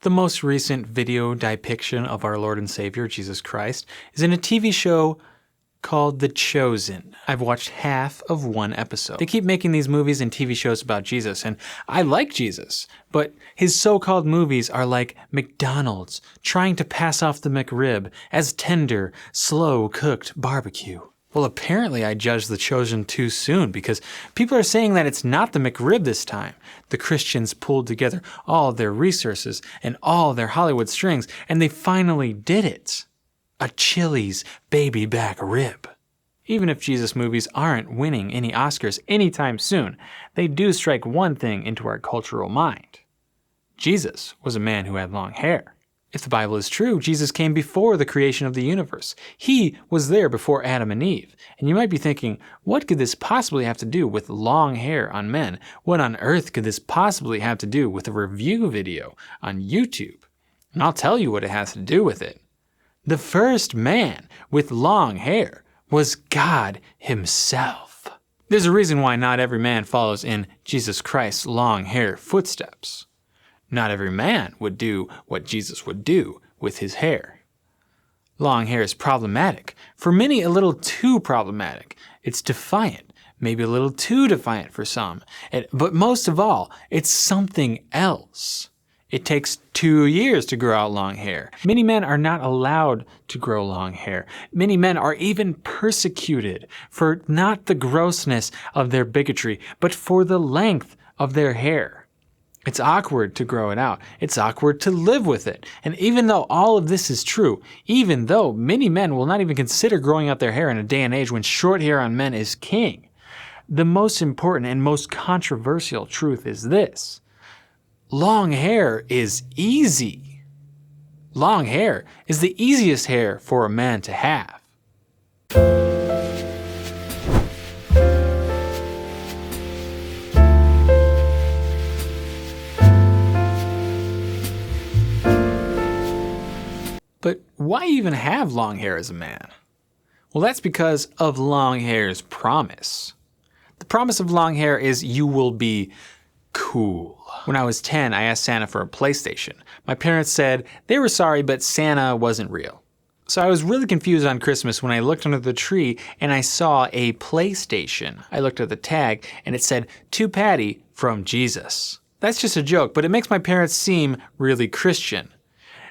The most recent video depiction of our Lord and Savior, Jesus Christ, is in a TV show called The Chosen. I've watched half of one episode. They keep making these movies and TV shows about Jesus, and I like Jesus, but his so-called movies are like McDonald's trying to pass off the McRib as tender, slow-cooked barbecue. Well, apparently I judged The Chosen too soon because people are saying that it's not the McRib this time. The Christians pulled together all their resources and all their Hollywood strings, and they finally did it. A Chili's baby back rib. Even if Jesus movies aren't winning any Oscars anytime soon, they do strike one thing into our cultural mind. Jesus was a man who had long hair. If the Bible is true, Jesus came before the creation of the universe. He was there before Adam and Eve. And you might be thinking, what could this possibly have to do with long hair on men? What on earth could this possibly have to do with a review video on YouTube? And I'll tell you what it has to do with it. The first man with long hair was God himself. There's a reason why not every man follows in Jesus Christ's long hair footsteps. Not every man would do what Jesus would do with his hair. Long hair is problematic. For many, a little too problematic. It's defiant, maybe a little too defiant for some. But most of all, it's something else. It takes 2 years to grow out long hair. Many men are not allowed to grow long hair. Many men are even persecuted for not the grossness of their bigotry, but for the length of their hair. It's awkward to grow it out. It's awkward to live with it. And even though all of this is true, even though many men will not even consider growing out their hair in a day and age when short hair on men is king, the most important and most controversial truth is this. Long hair is easy. Long hair is the easiest hair for a man to have. But why even have long hair as a man? Well, that's because of long hair's promise. The promise of long hair is you will be cool. When I was 10, I asked Santa for a PlayStation. My parents said they were sorry, but Santa wasn't real. So I was really confused on Christmas when I looked under the tree and I saw a PlayStation. I looked at the tag and it said, "To Patty from Jesus." That's just a joke, but it makes my parents seem really Christian.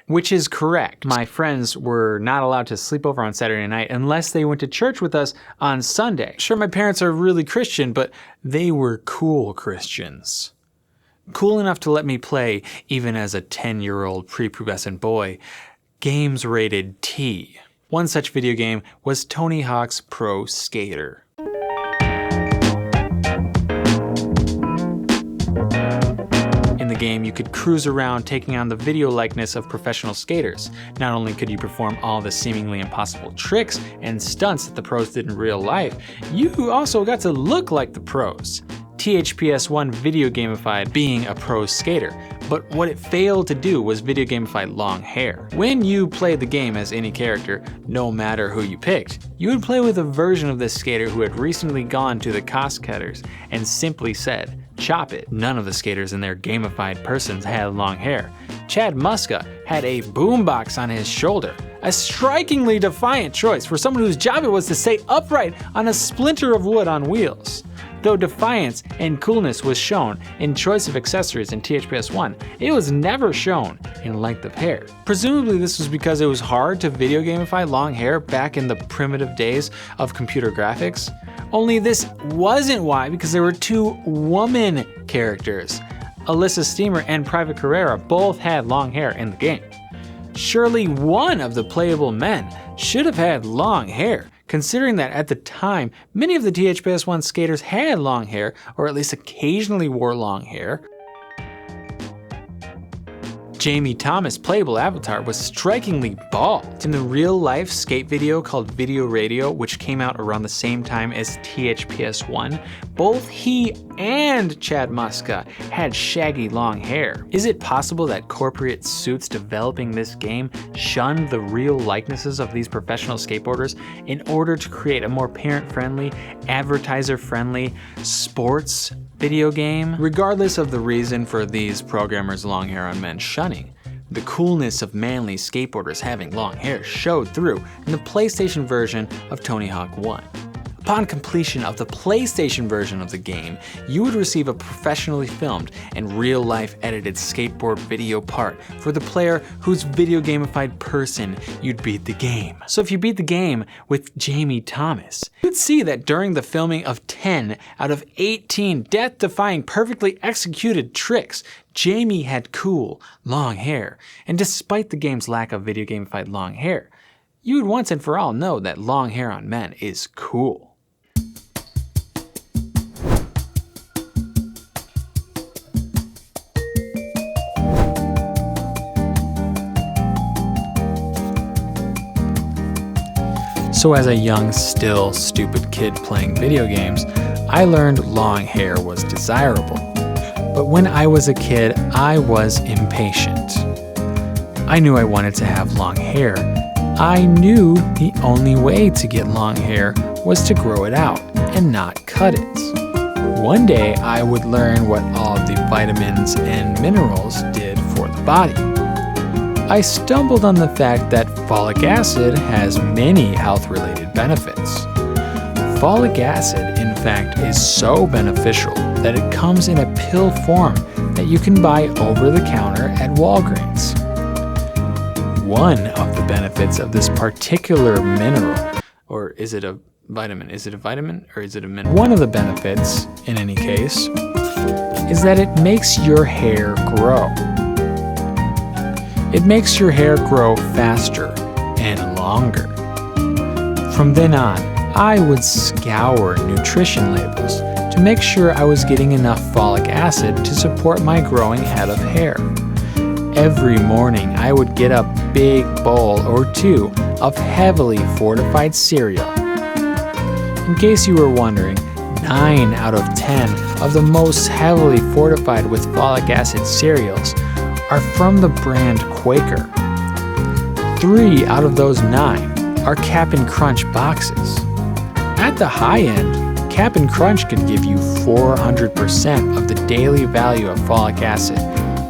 Which is correct. My friends were not allowed to sleep over on Saturday night unless they went to church with us on Sunday. Sure, my parents are really Christian, but they were cool Christians. Cool enough to let me play, even as a 10-year-old prepubescent boy, games rated T. One such video game was Tony Hawk's Pro Skater. In the game, you could cruise around taking on the video likeness of professional skaters. Not only could you perform all the seemingly impossible tricks and stunts that the pros did in real life, you also got to look like the pros. THPS1 video gamified being a pro skater, but what it failed to do was video gamify long hair. When you played the game as any character, no matter who you picked, you would play with a version of this skater who had recently gone to the cost cutters and simply said, "Chop it." None of the skaters in their gamified persons had long hair. Chad Muska had a boombox on his shoulder, a strikingly defiant choice for someone whose job it was to stay upright on a splinter of wood on wheels. Though defiance and coolness was shown in choice of accessories in THPS1, it was never shown in length of hair. Presumably this was because it was hard to video gamify long hair back in the primitive days of computer graphics. Only this wasn't why, because there were two woman characters. Alyssa Steamer and Private Carrera both had long hair in the game. Surely one of the playable men should have had long hair, considering that at the time, many of the THPS1 skaters had long hair, or at least occasionally wore long hair. Jamie Thomas' playable avatar was strikingly bald. In the real-life skate video called Video Radio, which came out around the same time as THPS1, both he and Chad Muska had shaggy long hair. Is it possible that corporate suits developing this game shunned the real likenesses of these professional skateboarders in order to create a more parent-friendly, advertiser-friendly sports video game? Regardless of the reason for these programmers' long hair on men shunning, The coolness of manly skateboarders having long hair showed through in the PlayStation version of Tony Hawk 1. Upon completion of the PlayStation version of the game, you would receive a professionally filmed and real-life edited skateboard video part for the player whose video gamified person you'd beat the game. So if you beat the game with Jamie Thomas, you'd see that during the filming of 10 out of 18 death-defying, perfectly executed tricks, Jamie had cool, long hair. And despite the game's lack of video gamified long hair, you would once and for all know that long hair on men is cool. So as a young, still stupid kid playing video games, I learned long hair was desirable. But when I was a kid, I was impatient. I knew I wanted to have long hair. I knew the only way to get long hair was to grow it out and not cut it. One day, I would learn what all of the vitamins and minerals did for the body. I stumbled on the fact that folic acid has many health-related benefits. Folic acid, in fact, is so beneficial that it comes in a pill form that you can buy over the counter at Walgreens. One of the benefits of this particular mineral, or is it a vitamin? Is it a vitamin or is it a mineral? One of the benefits, in any case, is that it makes your hair grow. It makes your hair grow faster and longer. From then on, I would scour nutrition labels to make sure I was getting enough folic acid to support my growing head of hair. Every morning, I would get a big bowl or two of heavily fortified cereal. In case you were wondering, 9 out of 10 of the most heavily fortified with folic acid cereals are from the brand Quaker. 3 out of those 9 are Cap and Crunch boxes. At the high end, Cap and Crunch could give you 400% of the daily value of folic acid.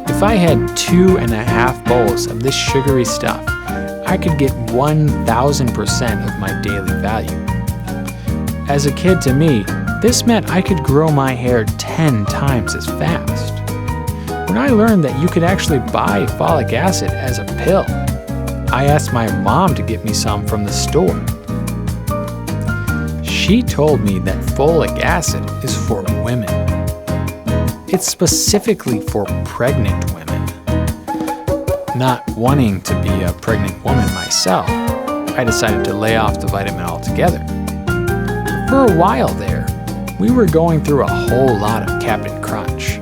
If I had 2.5 bowls of this sugary stuff, I could get 1,000% of my daily value. As a kid, to me, this meant I could grow my hair 10 times as fast. When I learned that you could actually buy folic acid as a pill, I asked my mom to get me some from the store. She told me that folic acid is for women. It's specifically for pregnant women. Not wanting to be a pregnant woman myself, I decided to lay off the vitamin altogether. For a while there, we were going through a whole lot of Cap'n Crunch.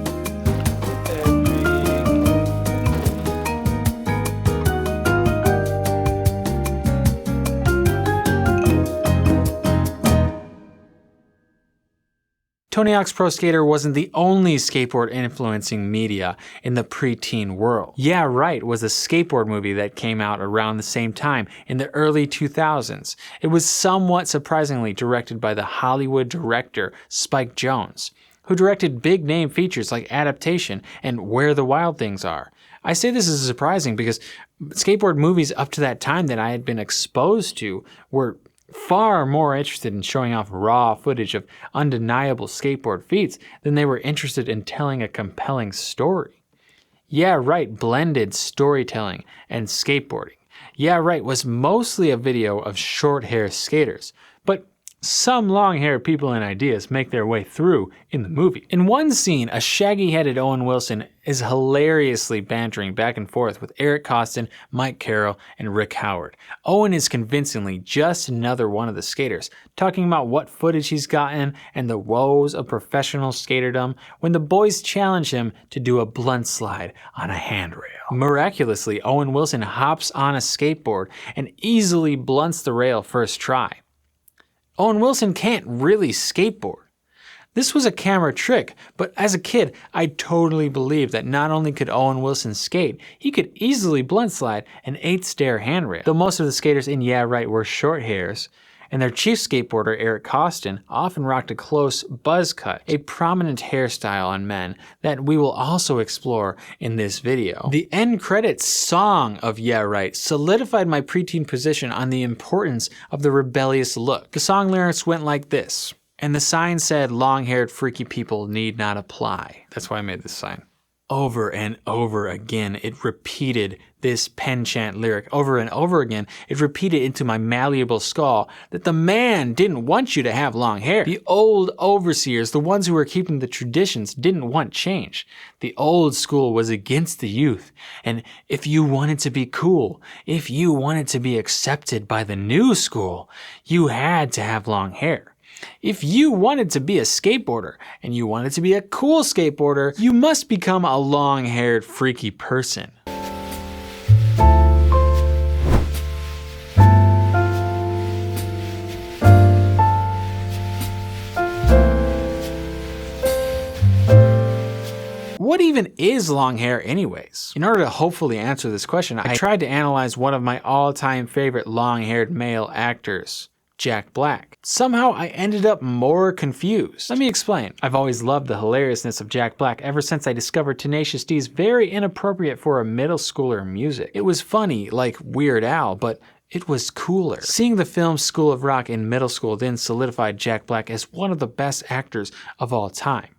Tony Hawk's Pro Skater wasn't the only skateboard influencing media in the preteen world. Yeah Right was a skateboard movie that came out around the same time in the early 2000s. It was somewhat surprisingly directed by the Hollywood director Spike Jonze, who directed big name features like Adaptation and Where the Wild Things Are. I say this is surprising because skateboard movies up to that time that I had been exposed to were far more interested in showing off raw footage of undeniable skateboard feats than they were interested in telling a compelling story. Yeah Right blended storytelling and skateboarding. Yeah Right was mostly a video of short hair skaters, but some long-haired people and ideas make their way through in the movie. In one scene, a shaggy-headed Owen Wilson is hilariously bantering back and forth with Eric Costin, Mike Carroll, and Rick Howard. Owen is convincingly just another one of the skaters, talking about what footage he's gotten and the woes of professional skaterdom when the boys challenge him to do a blunt slide on a handrail. Miraculously, Owen Wilson hops on a skateboard and easily blunts the rail first try. Owen Wilson can't really skateboard. This was a camera trick, but as a kid, I totally believed that not only could Owen Wilson skate, he could easily blunt slide an 8-stair handrail. Though most of the skaters in Yeah Right were short hairs, and their chief skateboarder Eric Costin often rocked a close buzz cut, a prominent hairstyle on men that we will also explore in this video. The end credits song of Yeah Right solidified my preteen position on the importance of the rebellious look. The song lyrics went like this, and the sign said, "Long-haired freaky people need not apply." That's why I made this sign. Over and over again, it repeated this penchant lyric. Over and over again, it repeated into my malleable skull that the man didn't want you to have long hair. The old overseers, the ones who were keeping the traditions, didn't want change. The old school was against the youth. And if you wanted to be cool, if you wanted to be accepted by the new school, you had to have long hair. If you wanted to be a skateboarder and you wanted to be a cool skateboarder, you must become a long-haired freaky person. What even is long hair anyways? In order to hopefully answer this question, I tried to analyze one of my all-time favorite long-haired male actors, Jack Black. Somehow I ended up more confused. Let me explain. I've always loved the hilariousness of Jack Black ever since I discovered Tenacious D's very inappropriate for a middle schooler music. It was funny, like Weird Al, but it was cooler. Seeing the film School of Rock in middle school then solidified Jack Black as one of the best actors of all time.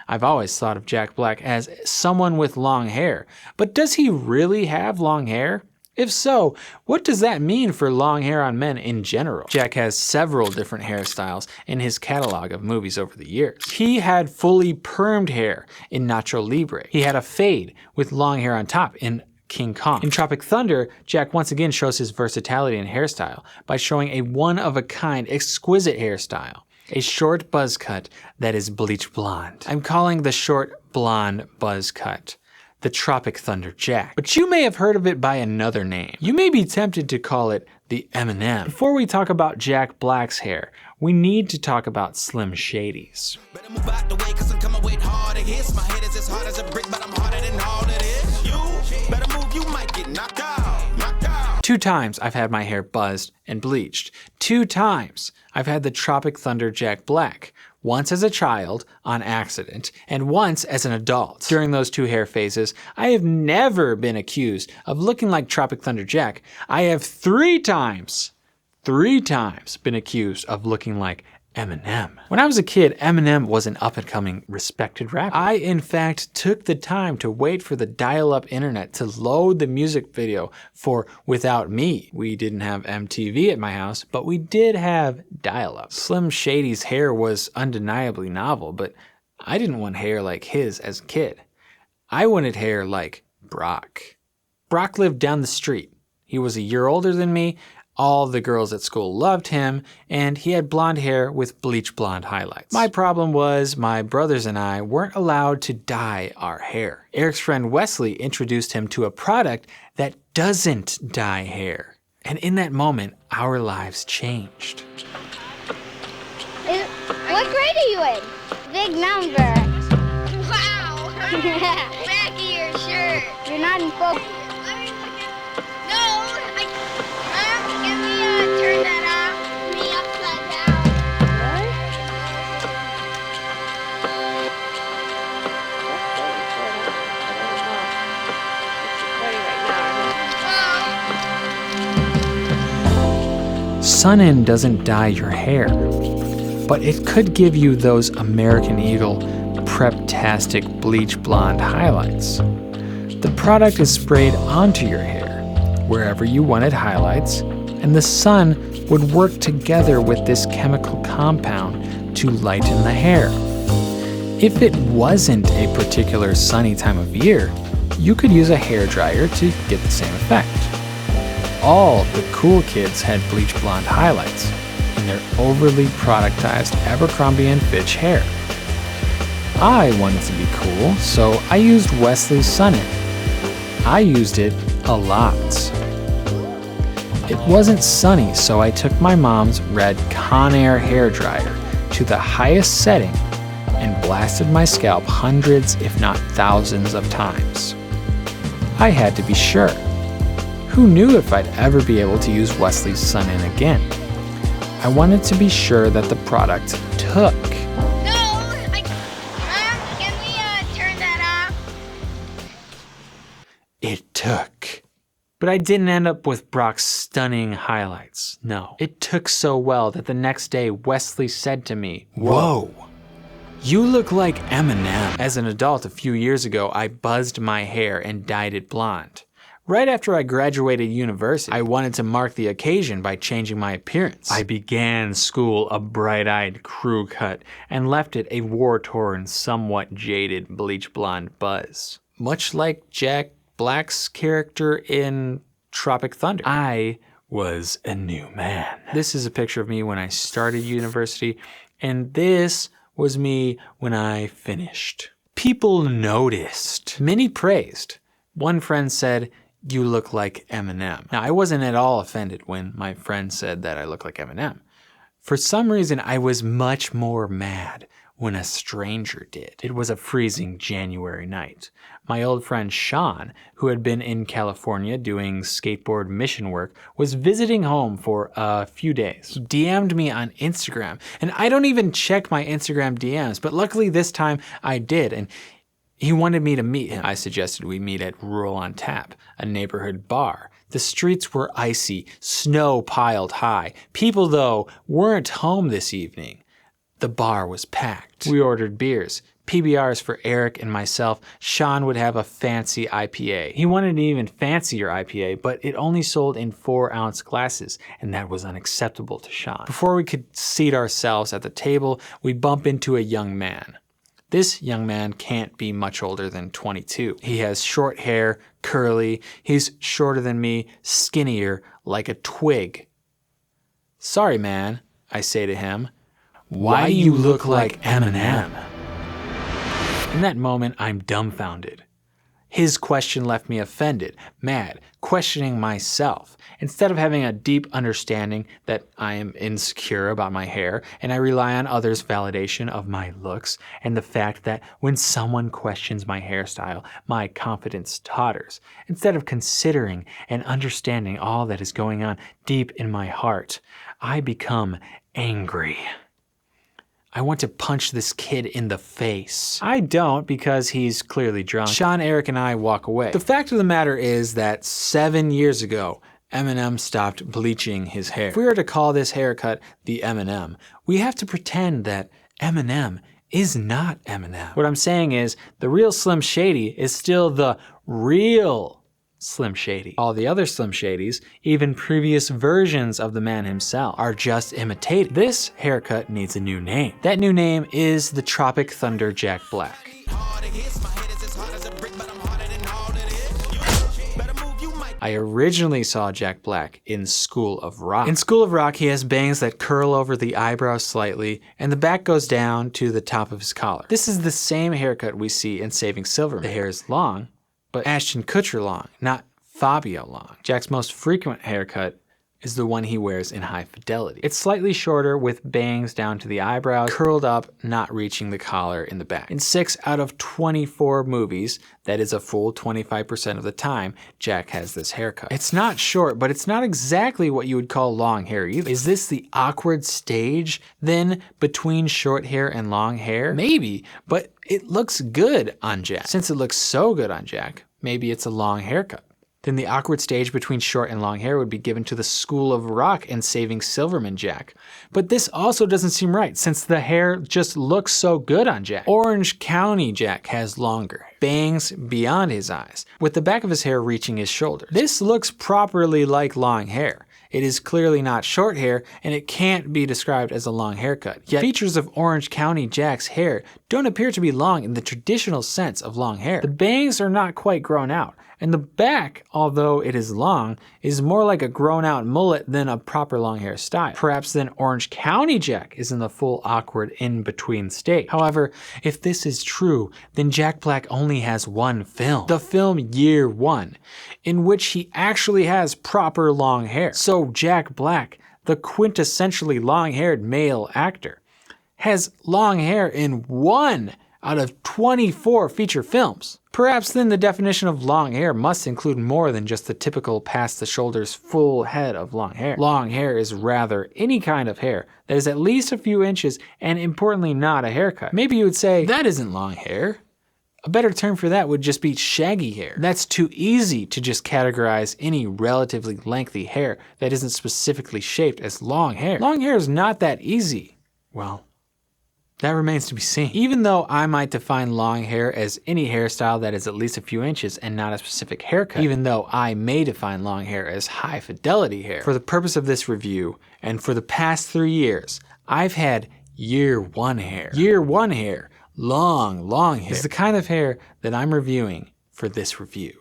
I've always thought of Jack Black as someone with long hair, but does he really have long hair? If so, what does that mean for long hair on men in general? Jack has several different hairstyles in his catalog of movies over the years. He had fully permed hair in Nacho Libre. He had a fade with long hair on top in King Kong. In Tropic Thunder, Jack once again shows his versatility in hairstyle by showing a one-of-a-kind, exquisite hairstyle. A short buzz cut that is bleach blonde. I'm calling the short blonde buzz cut the Tropic Thunder Jack, but you may have heard of it by another name. You may be tempted to call it the M&M. Before we talk about Jack Black's hair, we need to talk about Slim Shady's. Better move out the way, 'cause I'm coming with harder hits. My head is as hard as a brick, but I'm harder than all it is. You better move, you might get knocked out, knocked out. 2 times I've had my hair buzzed and bleached. 2 times I've had the Tropic Thunder Jack Black. Once as a child, on accident, and once as an adult. During those 2 hair phases, I have never been accused of looking like Tropic Thunder Jack. I have 3 times been accused of looking like Eminem. When I was a kid, Eminem was an up-and-coming, respected rapper. I, in fact, took the time to wait for the dial-up internet to load the music video for Without Me. We didn't have MTV at my house, but we did have dial-up. Slim Shady's hair was undeniably novel, but I didn't want hair like his as a kid. I wanted hair like Brock. Brock lived down the street. He was a year older than me. All the girls at school loved him, and he had blonde hair with bleach blonde highlights. My problem was my brothers and I weren't allowed to dye our hair. Eric's friend Wesley introduced him to a product that doesn't dye hair. And in that moment, our lives changed. What grade are you in? Big number. Wow! Back of your shirt. You're not in focus. Turn that off. Me upside down. What? Sun-In doesn't dye your hair, but it could give you those American Eagle prep-tastic bleach blonde highlights. The product is sprayed onto your hair, wherever you wanted highlights, and the sun would work together with this chemical compound to lighten the hair. If it wasn't a particular sunny time of year, you could use a hairdryer to get the same effect. All the cool kids had bleach blonde highlights in their overly productized Abercrombie & Fitch hair. I wanted to be cool, so I used Wesley's Sun-In. I used it a lot. It wasn't sunny, so I took my mom's red Conair hairdryer to the highest setting and blasted my scalp hundreds, if not thousands of times. I had to be sure. Who knew if I'd ever be able to use Wesley's Sun-In again? I wanted to be sure that the product took. Can we turn that off? It took. But I didn't end up with Brock's stunning highlights. No. It took so well that the next day Wesley said to me, "Whoa, you look like Eminem." As an adult a few years ago, I buzzed my hair and dyed it blonde. Right after I graduated university, I wanted to mark the occasion by changing my appearance. I began school a bright-eyed crew cut and left it a war-torn, somewhat jaded bleach blonde buzz. Much like Jack Black's character in Tropic Thunder, I was a new man. This is a picture of me when I started university, and this was me when I finished. People noticed. Many praised. One friend said, "You look like Eminem." Now, I wasn't at all offended when my friend said that I look like Eminem. For some reason, I was much more mad when a stranger did. It was a freezing January night. My old friend Sean, who had been in California doing skateboard mission work, was visiting home for a few days. He DM'd me on Instagram, and I don't even check my Instagram DMs, but luckily this time I did, and he wanted me to meet him. I suggested we meet at Rural on Tap, a neighborhood bar. The streets were icy, snow piled high. People, though, weren't home this evening. The bar was packed. We ordered beers, PBRs for Eric and myself. Sean would have a fancy IPA. He wanted an even fancier IPA, but it only sold in 4-ounce glasses, and that was unacceptable to Sean. Before we could seat ourselves at the table, we bump into a young man. This young man can't be much older than 22. He has short hair, curly, he's shorter than me, skinnier, like a twig. "Sorry, man," I say to him. "Why you look like Eminem?" In that moment, I'm dumbfounded. His question left me offended, mad, questioning myself. Instead of having a deep understanding that I am insecure about my hair and I rely on others' validation of my looks and the fact that when someone questions my hairstyle, my confidence totters. Instead of considering and understanding all that is going on deep in my heart, I become angry. I want to punch this kid in the face. I don't because he's clearly drunk. Sean, Eric, and I walk away. The fact of the matter is that 7 years ago, Eminem stopped bleaching his hair. If we were to call this haircut the Eminem, we have to pretend that Eminem is not Eminem. What I'm saying is the real Slim Shady is still the real Slim Shady. All the other Slim Shadys, even previous versions of the man himself, are just imitated. This haircut needs a new name. That new name is the Tropic Thunder Jack Black. I originally saw Jack Black in School of Rock. In School of Rock, he has bangs that curl over the eyebrows slightly, and the back goes down to the top of his collar. This is the same haircut we see in Saving Silverman. The hair is long, but Ashton Kutcher long, not Fabio long. Jack's most frequent haircut is the one he wears in High Fidelity. It's slightly shorter with bangs down to the eyebrows, curled up, not reaching the collar in the back. In 6 out of 24 movies, that is a full 25% of the time, Jack has this haircut. It's not short, but it's not exactly what you would call long hair either. Is this the awkward stage, then, between short hair and long hair? Maybe, but it looks good on Jack. Since it looks so good on Jack, maybe it's a long haircut. Then the awkward stage between short and long hair would be given to the School of Rock and Saving Silverman Jack. But this also doesn't seem right, since the hair just looks so good on Jack. Orange County Jack has longer, bangs beyond his eyes, with the back of his hair reaching his shoulders. This looks properly like long hair. It is clearly not short hair, and it can't be described as a long haircut. Yet features of Orange County Jack's hair don't appear to be long in the traditional sense of long hair. The bangs are not quite grown out, and the back, although it is long, is more like a grown-out mullet than a proper long hair style. Perhaps then Orange County Jack is in the full awkward in-between state. However, if this is true, then Jack Black only has one film, the film Year One, in which he actually has proper long hair. So Jack Black, the quintessentially long-haired male actor, has long hair in 1 out of 24 feature films. Perhaps then the definition of long hair must include more than just the typical past the shoulders full head of long hair. Long hair is rather any kind of hair that is at least a few inches and importantly not a haircut. Maybe you would say, that isn't long hair. A better term for that would just be shaggy hair. That's too easy to just categorize any relatively lengthy hair that isn't specifically shaped as long hair. Long hair is not that easy. Well, that remains to be seen. Even though I might define long hair as any hairstyle that is at least a few inches and not a specific haircut, even though I may define long hair as high fidelity hair, for the purpose of this review and for the past 3 years, I've had year one hair. Year one hair, long hair, is the kind of hair that I'm reviewing for this review.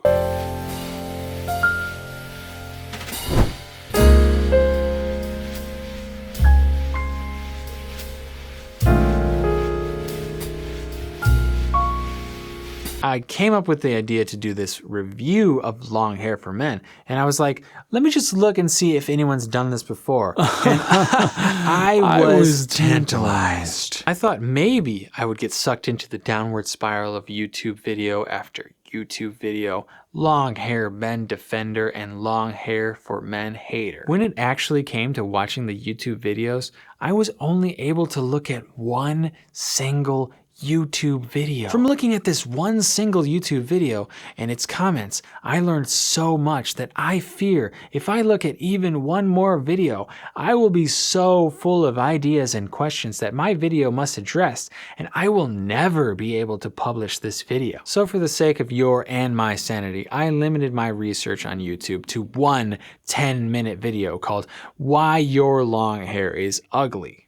I came up with the idea to do this review of long hair for men, and I was like, let me just look and see if anyone's done this before. And I was tantalized. I thought maybe I would get sucked into the downward spiral of YouTube video after YouTube video, long hair men defender and long hair for men hater. When it actually came to watching the YouTube videos, I was only able to look at one single YouTube video. From looking at this one single YouTube video and its comments, I learned so much that I fear if I look at even one more video, I will be so full of ideas and questions that my video must address, and I will never be able to publish this video. So for the sake of your and my sanity, I limited my research on YouTube to one 10-minute video called Why Your Long Hair is Ugly,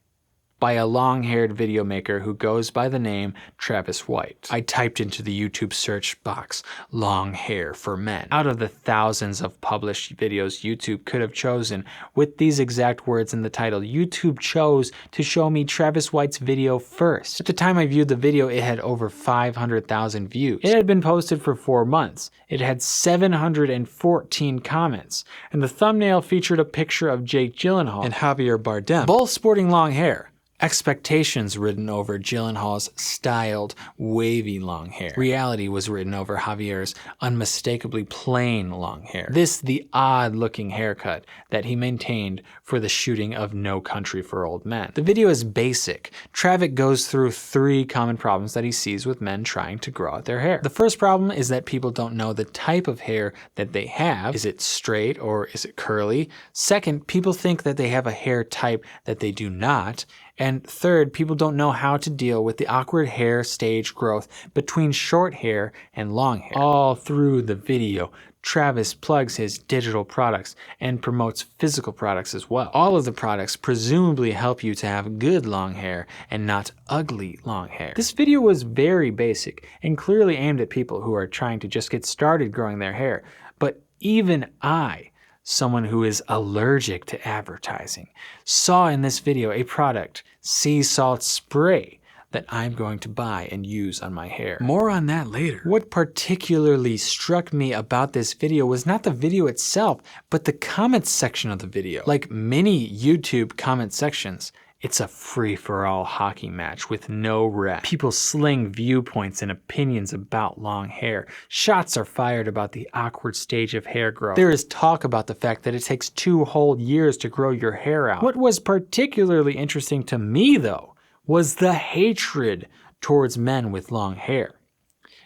by a long-haired video maker who goes by the name Travis White. I typed into the YouTube search box, long hair for men. Out of the thousands of published videos YouTube could have chosen, with these exact words in the title, YouTube chose to show me Travis White's video first. At the time I viewed the video, it had over 500,000 views. It had been posted for 4 months. It had 714 comments, and the thumbnail featured a picture of Jake Gyllenhaal and Javier Bardem, both sporting long hair. Expectations written over Gyllenhaal's styled, wavy long hair. Reality was written over Javier's unmistakably plain long hair. This the odd-looking haircut that he maintained for the shooting of No Country for Old Men. The video is basic. Travis goes through 3 common problems that he sees with men trying to grow out their hair. The first problem is that people don't know the type of hair that they have. Is it straight or is it curly? Second, people think that they have a hair type that they do not. And third, people don't know how to deal with the awkward hair stage growth between short hair and long hair. All through the video, Travis plugs his digital products and promotes physical products as well. All of the products presumably help you to have good long hair and not ugly long hair. This video was very basic and clearly aimed at people who are trying to just get started growing their hair. But even I, someone who is allergic to advertising, saw in this video a product, sea salt spray, that I'm going to buy and use on my hair. More on that later. What particularly struck me about this video was not the video itself, but the comments section of the video. Like many YouTube comment sections, it's a free-for-all hockey match with no rep. People sling viewpoints and opinions about long hair. Shots are fired about the awkward stage of hair growth. There is talk about the fact that it takes 2 whole years to grow your hair out. What was particularly interesting to me, though, was the hatred towards men with long hair,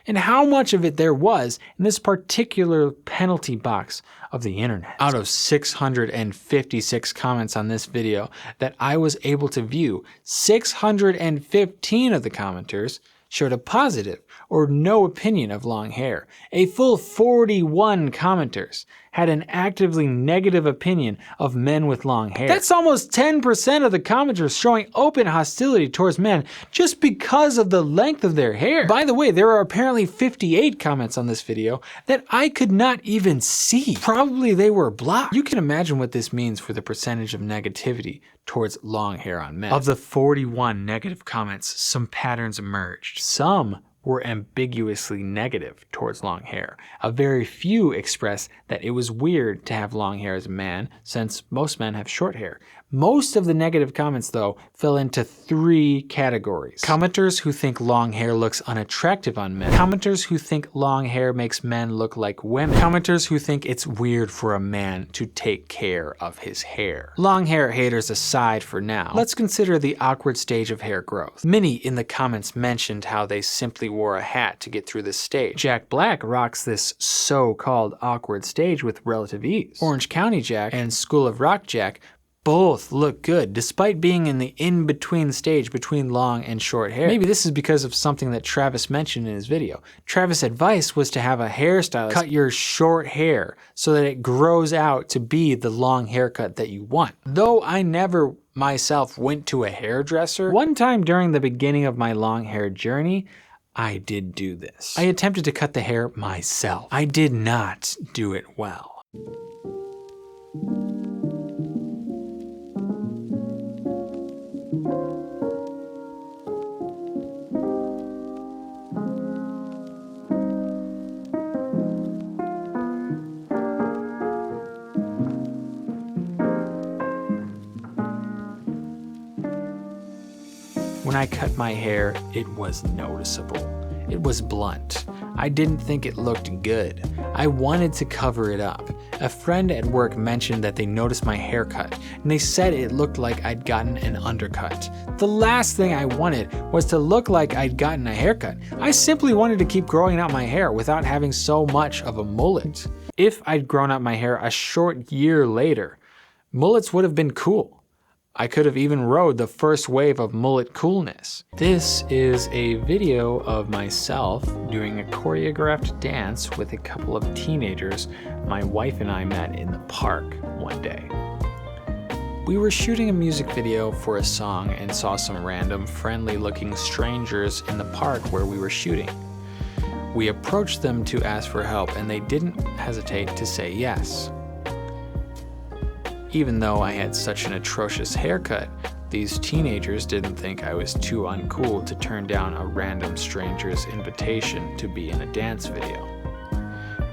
and how much of it there was in this particular penalty box of the internet. Out of 656 comments on this video that I was able to view, 615 of the commenters showed a positive or no opinion of long hair. A full 41 commenters had an actively negative opinion of men with long hair. That's almost 10% of the commenters showing open hostility towards men just because of the length of their hair. By the way, there are apparently 58 comments on this video that I could not even see. Probably they were blocked. You can imagine what this means for the percentage of negativity towards long hair on men. Of the 41 negative comments, some patterns emerged. Some were ambiguously negative towards long hair. A very few expressed that it was weird to have long hair as a man, since most men have short hair. Most of the negative comments, though, fell into 3 categories. Commenters who think long hair looks unattractive on men. Commenters who think long hair makes men look like women. Commenters who think it's weird for a man to take care of his hair. Long hair haters aside for now, let's consider the awkward stage of hair growth. Many in the comments mentioned how they simply wore a hat to get through this stage. Jack Black rocks this so-called awkward stage with relative ease. Orange County Jack and School of Rock Jack both look good, despite being in the in-between stage between long and short hair. Maybe this is because of something that Travis mentioned in his video. Travis' advice was to have a hairstylist cut your short hair so that it grows out to be the long haircut that you want. Though I never myself went to a hairdresser, one time during the beginning of my long hair journey, I did do this. I attempted to cut the hair myself. I did not do it well. When I cut my hair, it was noticeable. It was blunt. I didn't think it looked good. I wanted to cover it up. A friend at work mentioned that they noticed my haircut, and they said it looked like I'd gotten an undercut. The last thing I wanted was to look like I'd gotten a haircut. I simply wanted to keep growing out my hair without having so much of a mullet. If I'd grown out my hair a short year later, mullets would have been cool. I could have even rode the first wave of mullet coolness. This is a video of myself doing a choreographed dance with a couple of teenagers my wife and I met in the park one day. We were shooting a music video for a song and saw some random friendly-looking strangers in the park where we were shooting. We approached them to ask for help, and they didn't hesitate to say yes. Even though I had such an atrocious haircut, these teenagers didn't think I was too uncool to turn down a random stranger's invitation to be in a dance video.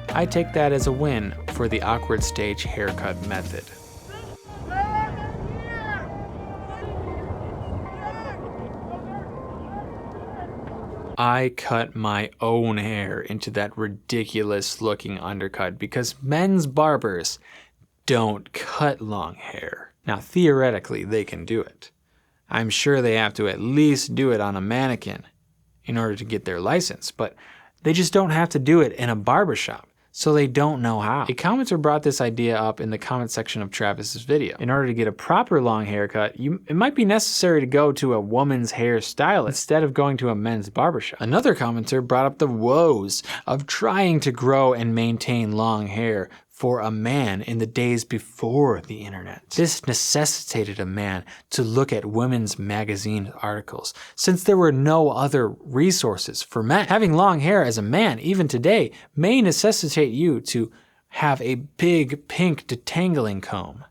I take that as a win for the awkward stage haircut method. I cut my own hair into that ridiculous looking undercut because men's barbers don't cut long hair. Now, theoretically, they can do it. I'm sure they have to at least do it on a mannequin in order to get their license, but they just don't have to do it in a barbershop, so they don't know how. A commenter brought this idea up in the comment section of Travis's video. In order to get a proper long haircut, it might be necessary to go to a woman's hair stylist instead of going to a men's barbershop. Another commenter brought up the woes of trying to grow and maintain long hair for a man in the days before the internet. This necessitated a man to look at women's magazine articles, since there were no other resources for men. Having long hair as a man, even today, may necessitate you to have a big pink detangling comb.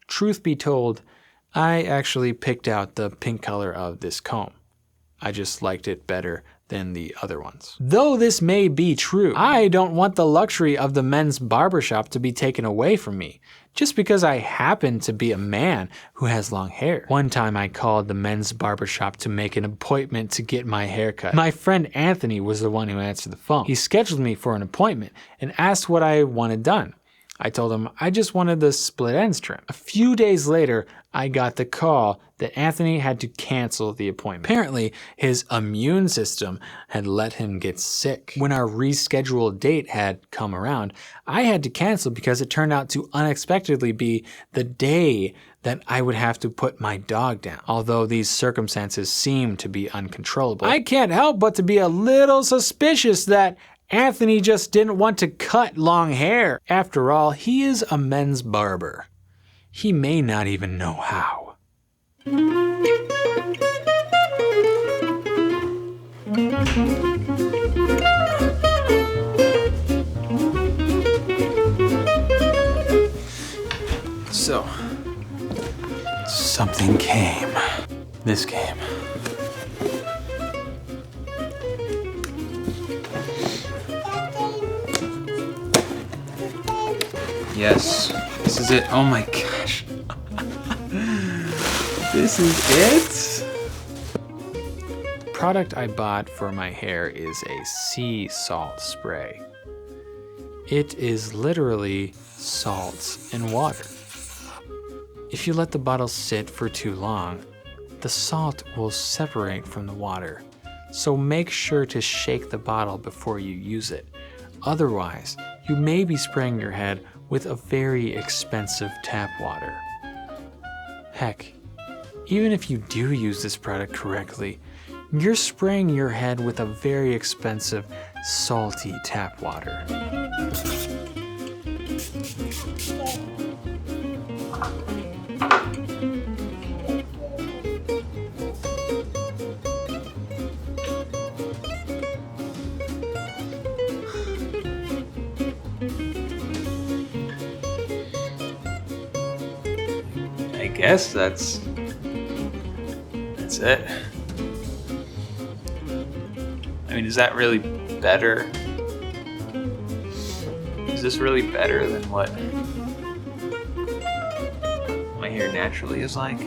Truth be told, I actually picked out the pink color of this comb. I just liked it better than the other ones. Though this may be true, I don't want the luxury of the men's barbershop to be taken away from me, just because I happen to be a man who has long hair. One time I called the men's barbershop to make an appointment to get my hair cut. My friend Anthony was the one who answered the phone. He scheduled me for an appointment and asked what I wanted done. I told him I just wanted the split ends trim. A few days later, I got the call that Anthony had to cancel the appointment. Apparently, his immune system had let him get sick. When our rescheduled date had come around, I had to cancel because it turned out to unexpectedly be the day that I would have to put my dog down. Although these circumstances seemed to be uncontrollable, I can't help but to be a little suspicious that Anthony just didn't want to cut long hair. After all, he is a men's barber. He may not even know how. So, something came. This came. Yes, this is it. Oh my gosh. This is it? The product I bought for my hair is a sea salt spray. It is literally salt and water. If you let the bottle sit for too long, the salt will separate from the water. So make sure to shake the bottle before you use it. Otherwise, you may be spraying your head with a very expensive tap water. Heck, even if you do use this product correctly, you're spraying your head with a very expensive, salty tap water. I guess that's it. I mean, is that really better? Is this really better than what my hair naturally is like?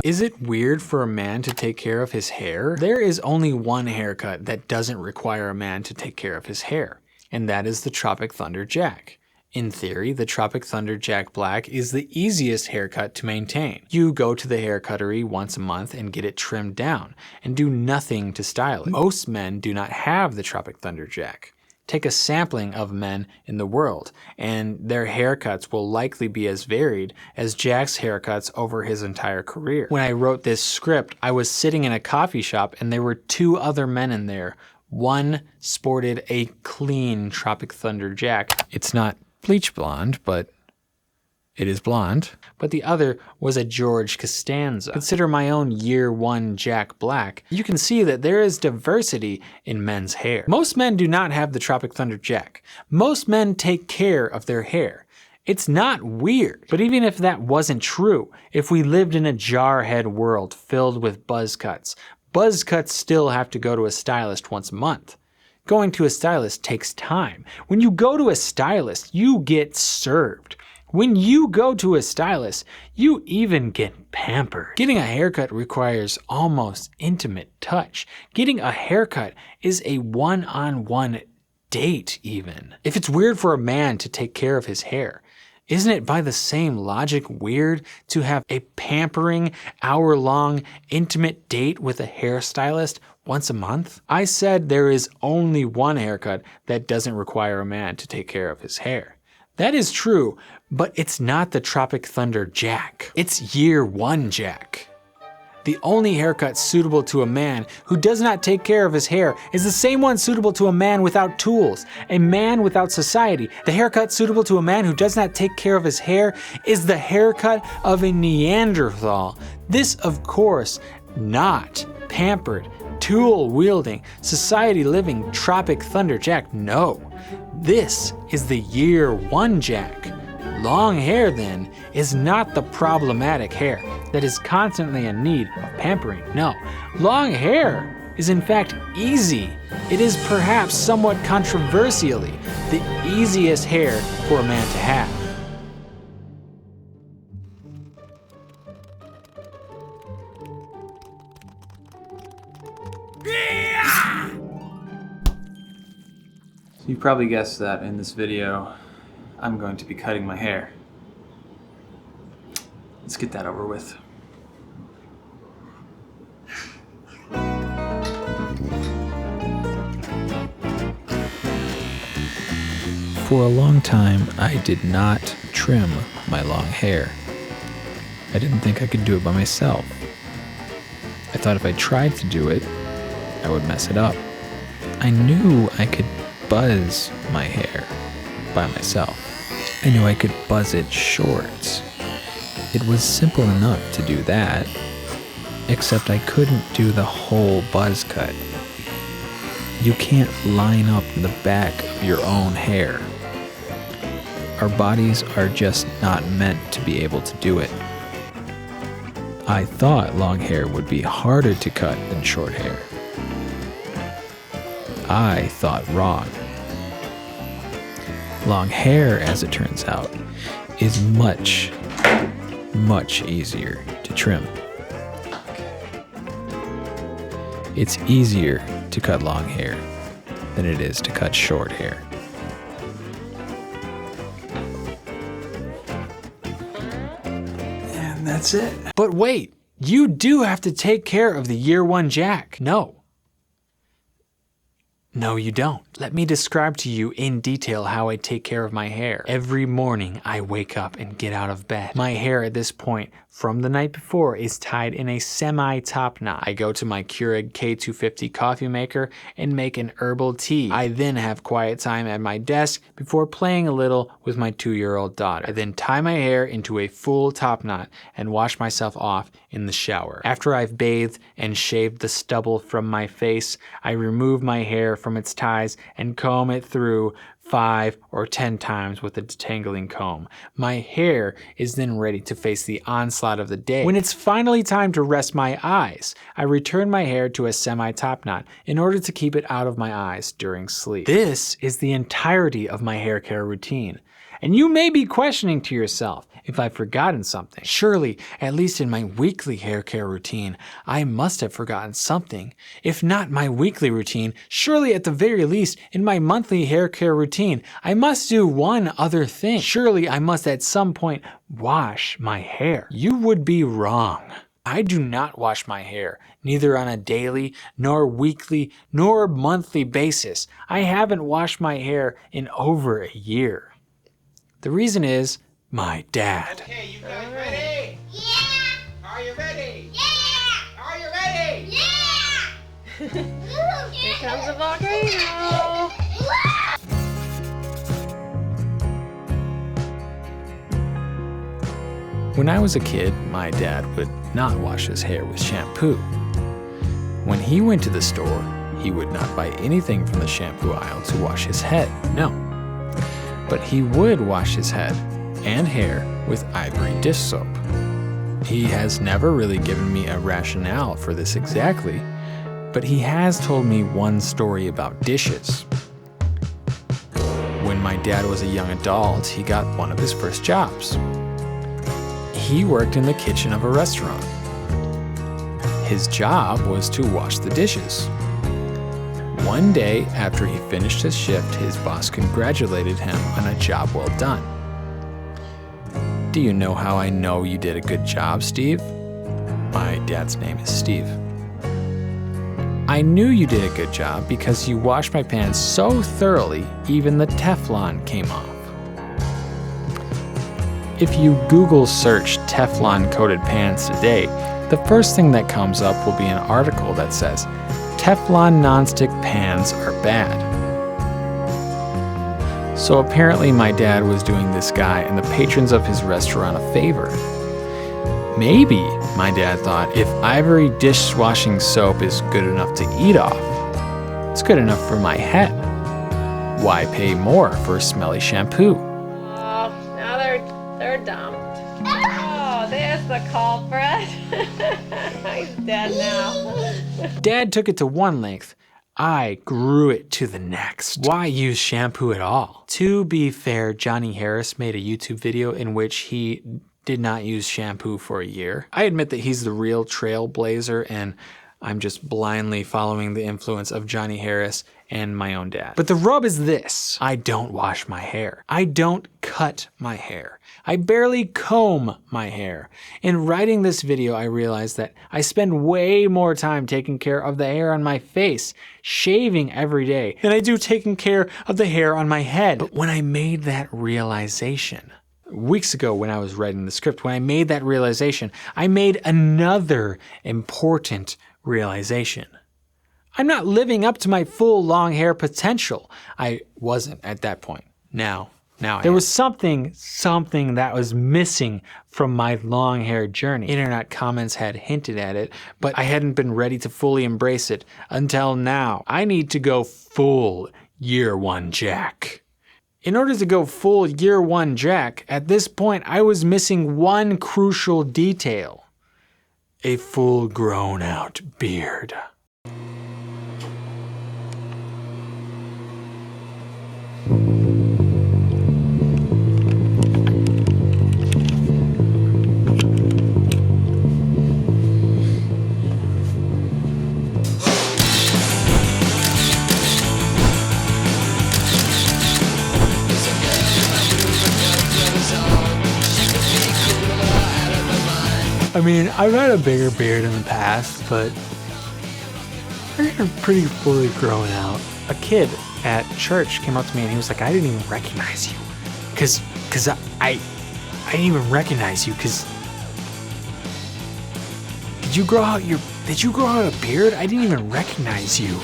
Is it weird for a man to take care of his hair? There is only one haircut that doesn't require a man to take care of his hair, and that is the Tropic Thunder Jack. In theory, the Tropic Thunder Jack Black is the easiest haircut to maintain. You go to the hair cuttery once a month and get it trimmed down, and do nothing to style it. Most men do not have the Tropic Thunder Jack. Take a sampling of men in the world, and their haircuts will likely be as varied as Jack's haircuts over his entire career. When I wrote this script, I was sitting in a coffee shop and there were two other men in there. One sported a clean Tropic Thunder Jack. It's not bleach blonde, but it is blonde. But the other was a George Costanza. Consider my own year one Jack Black. You can see that there is diversity in men's hair. Most men do not have the Tropic Thunder Jack. Most men take care of their hair. It's not weird. But even if that wasn't true, if we lived in a jarhead world filled with buzz cuts still have to go to a stylist once a month. Going to a stylist takes time. When you go to a stylist, you get served. When you go to a stylist, you even get pampered. Getting a haircut requires almost intimate touch. Getting a haircut is a one-on-one date even. If it's weird for a man to take care of his hair, isn't it by the same logic weird to have a pampering, hour-long, intimate date with a hairstylist once a month? I said there is only one haircut that doesn't require a man to take care of his hair. That is true, but it's not the Tropic Thunder Jack. It's year one Jack. The only haircut suitable to a man who does not take care of his hair is the same one suitable to a man without tools, a man without society. The haircut suitable to a man who does not take care of his hair is the haircut of a Neanderthal. This, of course, not pampered, tool-wielding, society-living Tropic Thunder Jack. No, this is the year one Jack. Long hair, then, is not the problematic hair that is constantly in need of pampering. No, long hair is in fact easy. It is perhaps somewhat controversially the easiest hair for a man to have. So you probably guessed that in this video, I'm going to be cutting my hair. Let's get that over with. For a long time, I did not trim my long hair. I didn't think I could do it by myself. I thought if I tried to do it, I would mess it up. I knew I could buzz my hair by myself. I knew I could buzz it short. It was simple enough to do that, except I couldn't do the whole buzz cut. You can't line up the back of your own hair. Our bodies are just not meant to be able to do it. I thought long hair would be harder to cut than short hair. I thought wrong. Long hair, as it turns out, is much, much easier to trim. It's easier to cut long hair than it is to cut short hair. And that's it. But wait, you do have to take care of the year one Jack. No, you don't. Let me describe to you in detail how I take care of my hair. Every morning, I wake up and get out of bed. My hair at this point, from the night before, is tied in a semi-top knot. I go to my Keurig K250 coffee maker and make an herbal tea. I then have quiet time at my desk before playing a little with my 2-year-old daughter. I then tie my hair into a full top knot and wash myself off in the shower. After I've bathed and shaved the stubble from my face, I remove my hair from its ties and comb it through 5 or 10 times with a detangling comb. My hair is then ready to face the onslaught of the day. When it's finally time to rest my eyes, I return my hair to a semi-top knot in order to keep it out of my eyes during sleep. This is the entirety of my hair care routine. And you may be questioning to yourself if I've forgotten something. Surely, at least in my weekly hair care routine, I must have forgotten something. If not my weekly routine, surely at the very least in my monthly hair care routine, I must do one other thing. Surely I must at some point wash my hair. You would be wrong. I do not wash my hair, neither on a daily, nor weekly, nor monthly basis. I haven't washed my hair in over a year. The reason is my dad. Okay, you guys ready? Yeah! Are you ready? Yeah! Are you ready? Yeah! Here comes a volcano. When I was a kid, my dad would not wash his hair with shampoo. When he went to the store, he would not buy anything from the shampoo aisle to wash his head, no. But he would wash his head and hair with ivory dish soap. He has never really given me a rationale for this exactly, but he has told me one story about dishes. When my dad was a young adult, he got one of his first jobs. He worked in the kitchen of a restaurant. His job was to wash the dishes. One day after he finished his shift, his boss congratulated him on a job well done. Do you know how I know you did a good job, Steve? My dad's name is Steve. I knew you did a good job because you washed my pans so thoroughly, even the Teflon came off. If you Google search Teflon coated pans today, the first thing that comes up will be an article that says, Teflon nonstick pans are bad. So apparently my dad was doing this guy and the patrons of his restaurant a favor. Maybe, my dad thought, if ivory dishwashing soap is good enough to eat off, it's good enough for my head. Why pay more for smelly shampoo? Oh, now they're dumped. Oh, there's the culprit. He's dead now. Dad took it to one length. I grew it to the next. Why use shampoo at all? To be fair, Johnny Harris made a YouTube video in which he did not use shampoo for a year. I admit that he's the real trailblazer and I'm just blindly following the influence of Johnny Harris and my own dad. But the rub is this: I don't wash my hair. I don't cut my hair. I barely comb my hair. In writing this video, I realized that I spend way more time taking care of the hair on my face, shaving every day, than I do taking care of the hair on my head. But when I made that realization, weeks ago when I was writing the script, when I made that realization, I made another important realization. I'm not living up to my full long hair potential. I wasn't at that point. Now there was something that was missing from my long hair journey. Internet comments had hinted at it, but I hadn't been ready to fully embrace it until now. I need to go full year one Jack. In order to go full year one Jack, at this point I was missing one crucial detail. a full grown out beard. I mean, I've had a bigger beard in the past, but they're pretty fully grown out. A kid at church came up to me and he was like, I didn't even recognize you. Cause I didn't even recognize you cause Did you grow out a beard? I didn't even recognize you.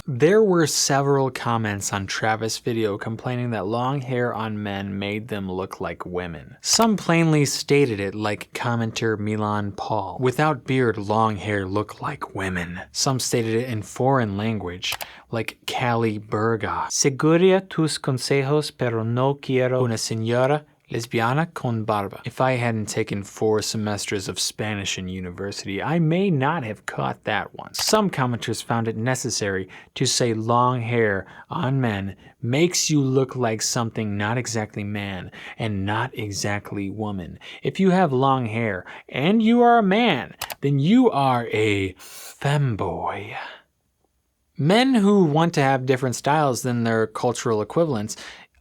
There were several comments on Travis' video complaining that long hair on men made them look like women. Some plainly stated it, like commenter Milan Paul. Without beard, long hair look like women. Some stated it in foreign language, like Cali Burga. Seguiría tus consejos, pero no quiero una señora lesbiana con barba. If I hadn't taken 4 semesters of Spanish in university, I may not have caught that one. Some commenters found it necessary to say long hair on men makes you look like something not exactly man and not exactly woman. If you have long hair and you are a man, then you are a femboy. Men who want to have different styles than their cultural equivalents,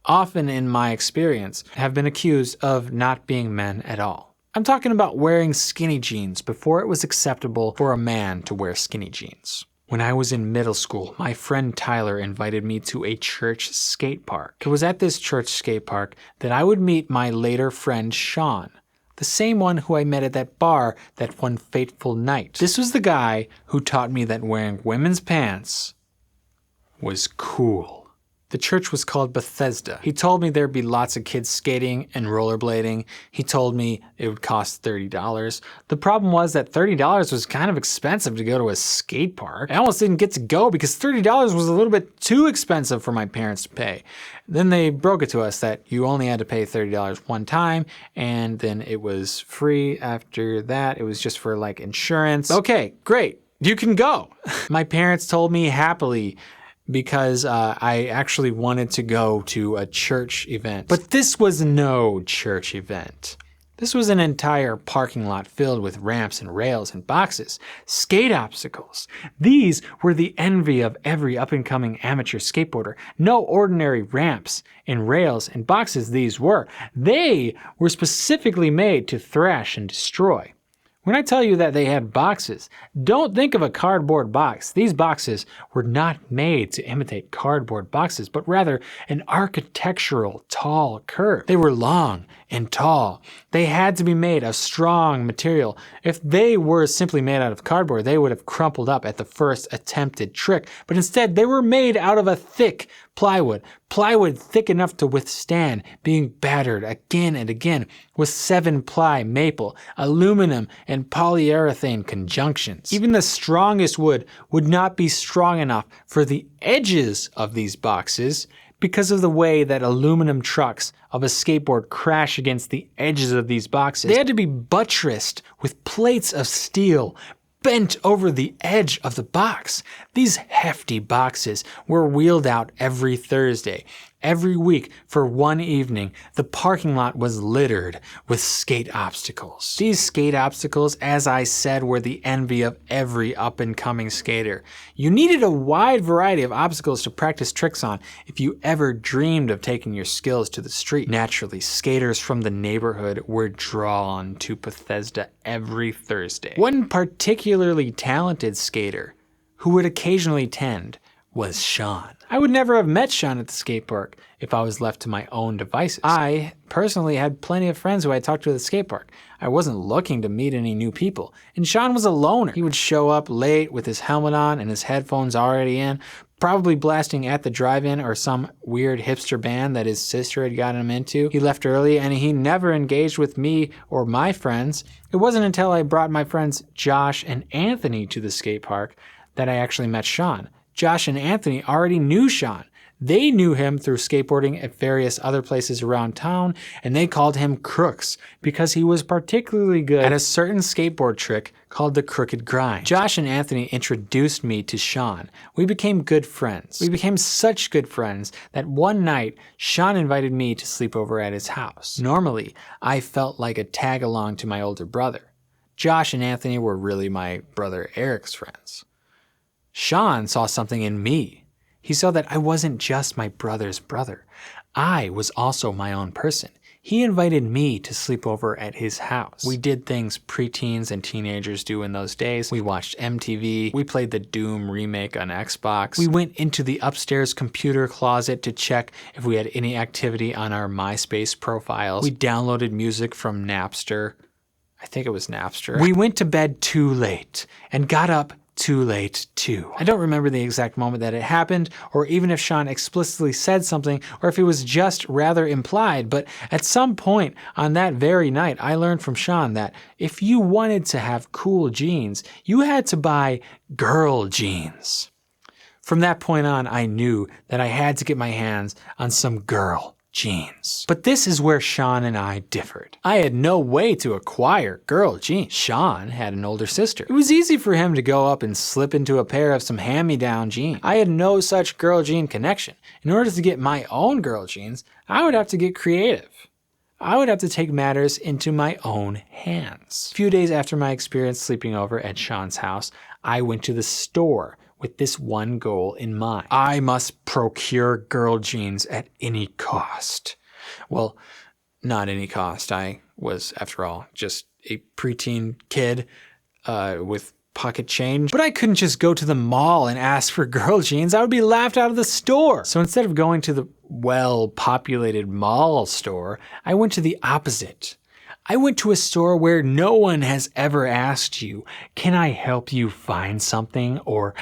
often in my experience, have been accused of not being men at all. I'm talking about wearing skinny jeans before it was acceptable for a man to wear skinny jeans. When I was in middle school, my friend Tyler invited me to a church skate park. It was at this church skate park that I would meet my later friend Sean, the same one who I met at that bar that one fateful night. This was the guy who taught me that wearing women's pants was cool. The church was called Bethesda. He told me there'd be lots of kids skating and rollerblading. He told me it would cost $30. The problem was that $30 was kind of expensive to go to a skate park. I almost didn't get to go because $30 was a little bit too expensive for my parents to pay. Then they broke it to us that you only had to pay $30 one time, and then it was free after that. It was just for like insurance. Okay, great. You can go. My parents told me happily, because I actually wanted to go to a church event. But this was no church event. This was an entire parking lot filled with ramps and rails and boxes, skate obstacles. These were the envy of every up-and-coming amateur skateboarder. No ordinary ramps and rails and boxes these were. They were specifically made to thrash and destroy. When I tell you that they had boxes, don't think of a cardboard box. These boxes were not made to imitate cardboard boxes, but rather an architectural tall curve. They were long and tall. They had to be made of strong material. If they were simply made out of cardboard, they would have crumpled up at the first attempted trick. But instead, they were made out of a thick plywood thick enough to withstand being battered again and again with 7-ply maple, aluminum, and polyurethane conjunctions. Even the strongest wood would not be strong enough for the edges of these boxes because of the way that aluminum trucks of a skateboard crash against the edges of these boxes. They had to be buttressed with plates of steel bent over the edge of the box. These hefty boxes were wheeled out every Thursday. Every week for one evening, the parking lot was littered with skate obstacles. These skate obstacles, as I said, were the envy of every up-and-coming skater. You needed a wide variety of obstacles to practice tricks on if you ever dreamed of taking your skills to the street. Naturally, skaters from the neighborhood were drawn to Bethesda every Thursday. One particularly talented skater who would occasionally attend was Sean. I would never have met Sean at the skate park if I was left to my own devices. I personally had plenty of friends who I talked to at the skate park. I wasn't looking to meet any new people, and Sean was a loner. He would show up late with his helmet on and his headphones already in, probably blasting At the Drive-In or some weird hipster band that his sister had gotten him into. He left early and he never engaged with me or my friends. It wasn't until I brought my friends Josh and Anthony to the skate park that I actually met Sean. Josh and Anthony already knew Sean. They knew him through skateboarding at various other places around town, and they called him Crooks because he was particularly good at a certain skateboard trick called the crooked grind. Josh and Anthony introduced me to Sean. We became good friends. We became such good friends that one night, Sean invited me to sleep over at his house. Normally, I felt like a tag along to my older brother. Josh and Anthony were really my brother Eric's friends. Sean saw something in me. He saw that I wasn't just my brother's brother. I was also my own person. He invited me to sleep over at his house. We did things preteens and teenagers do in those days. We watched MTV. We played the Doom remake on Xbox. We went into the upstairs computer closet to check if we had any activity on our MySpace profiles. We downloaded music from Napster. I think it was Napster. We went to bed too late and got up too late too. I don't remember the exact moment that it happened, or even if Sean explicitly said something, or if it was just rather implied, but at some point on that very night, I learned from Sean that if you wanted to have cool jeans, you had to buy girl jeans. From that point on, I knew that I had to get my hands on some girl jeans. But this is where Sean and I differed. I had no way to acquire girl jeans. Sean had an older sister. It was easy for him to go up and slip into a pair of some hand-me-down jeans. I had no such girl jean connection. In order to get my own girl jeans, I would have to get creative. I would have to take matters into my own hands. A few days after my experience sleeping over at Sean's house, I went to the store with this one goal in mind. I must procure girl jeans at any cost. Well, not any cost. I was, after all, just a preteen kid with pocket change. But I couldn't just go to the mall and ask for girl jeans. I would be laughed out of the store. So instead of going to the well-populated mall store, I went to the opposite. I went to a store where no one has ever asked you, can I help you find something? Or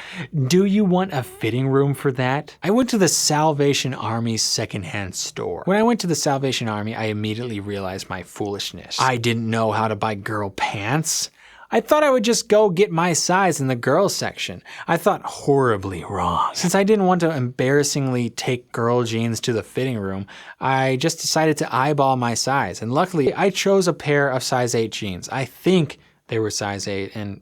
do you want a fitting room for that? I went to the Salvation Army secondhand store. When I went to the Salvation Army, I immediately realized my foolishness. I didn't know how to buy girl pants. I thought I would just go get my size in the girls section. I thought horribly wrong. Since I didn't want to embarrassingly take girl jeans to the fitting room, I just decided to eyeball my size. And luckily, I chose a pair of size 8 jeans. I think they were size 8, and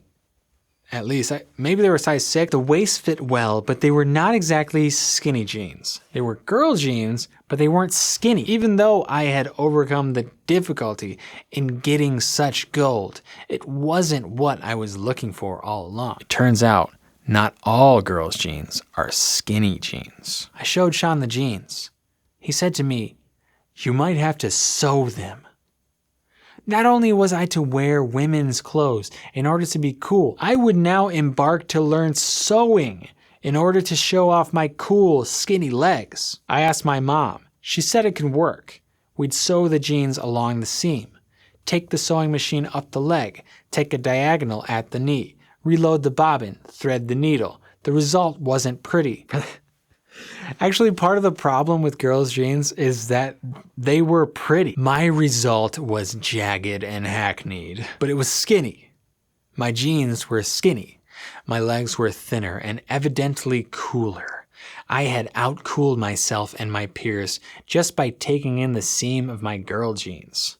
at least, maybe they were size 6. The waist fit well, but they were not exactly skinny jeans. They were girl jeans, but they weren't skinny. Even though I had overcome the difficulty in getting such gold, it wasn't what I was looking for all along. It turns out, not all girls' jeans are skinny jeans. I showed Sean the jeans. He said to me, "You might have to sew them." Not only was I to wear women's clothes in order to be cool, I would now embark to learn sewing in order to show off my cool, skinny legs. I asked my mom. She said it could work. We'd sew the jeans along the seam, take the sewing machine up the leg, take a diagonal at the knee, reload the bobbin, thread the needle. The result wasn't pretty. Actually, part of the problem with girls' jeans is that they were pretty. My result was jagged and hackneyed, but it was skinny. My jeans were skinny. My legs were thinner and evidently cooler. I had outcooled myself and my peers just by taking in the seam of my girl jeans.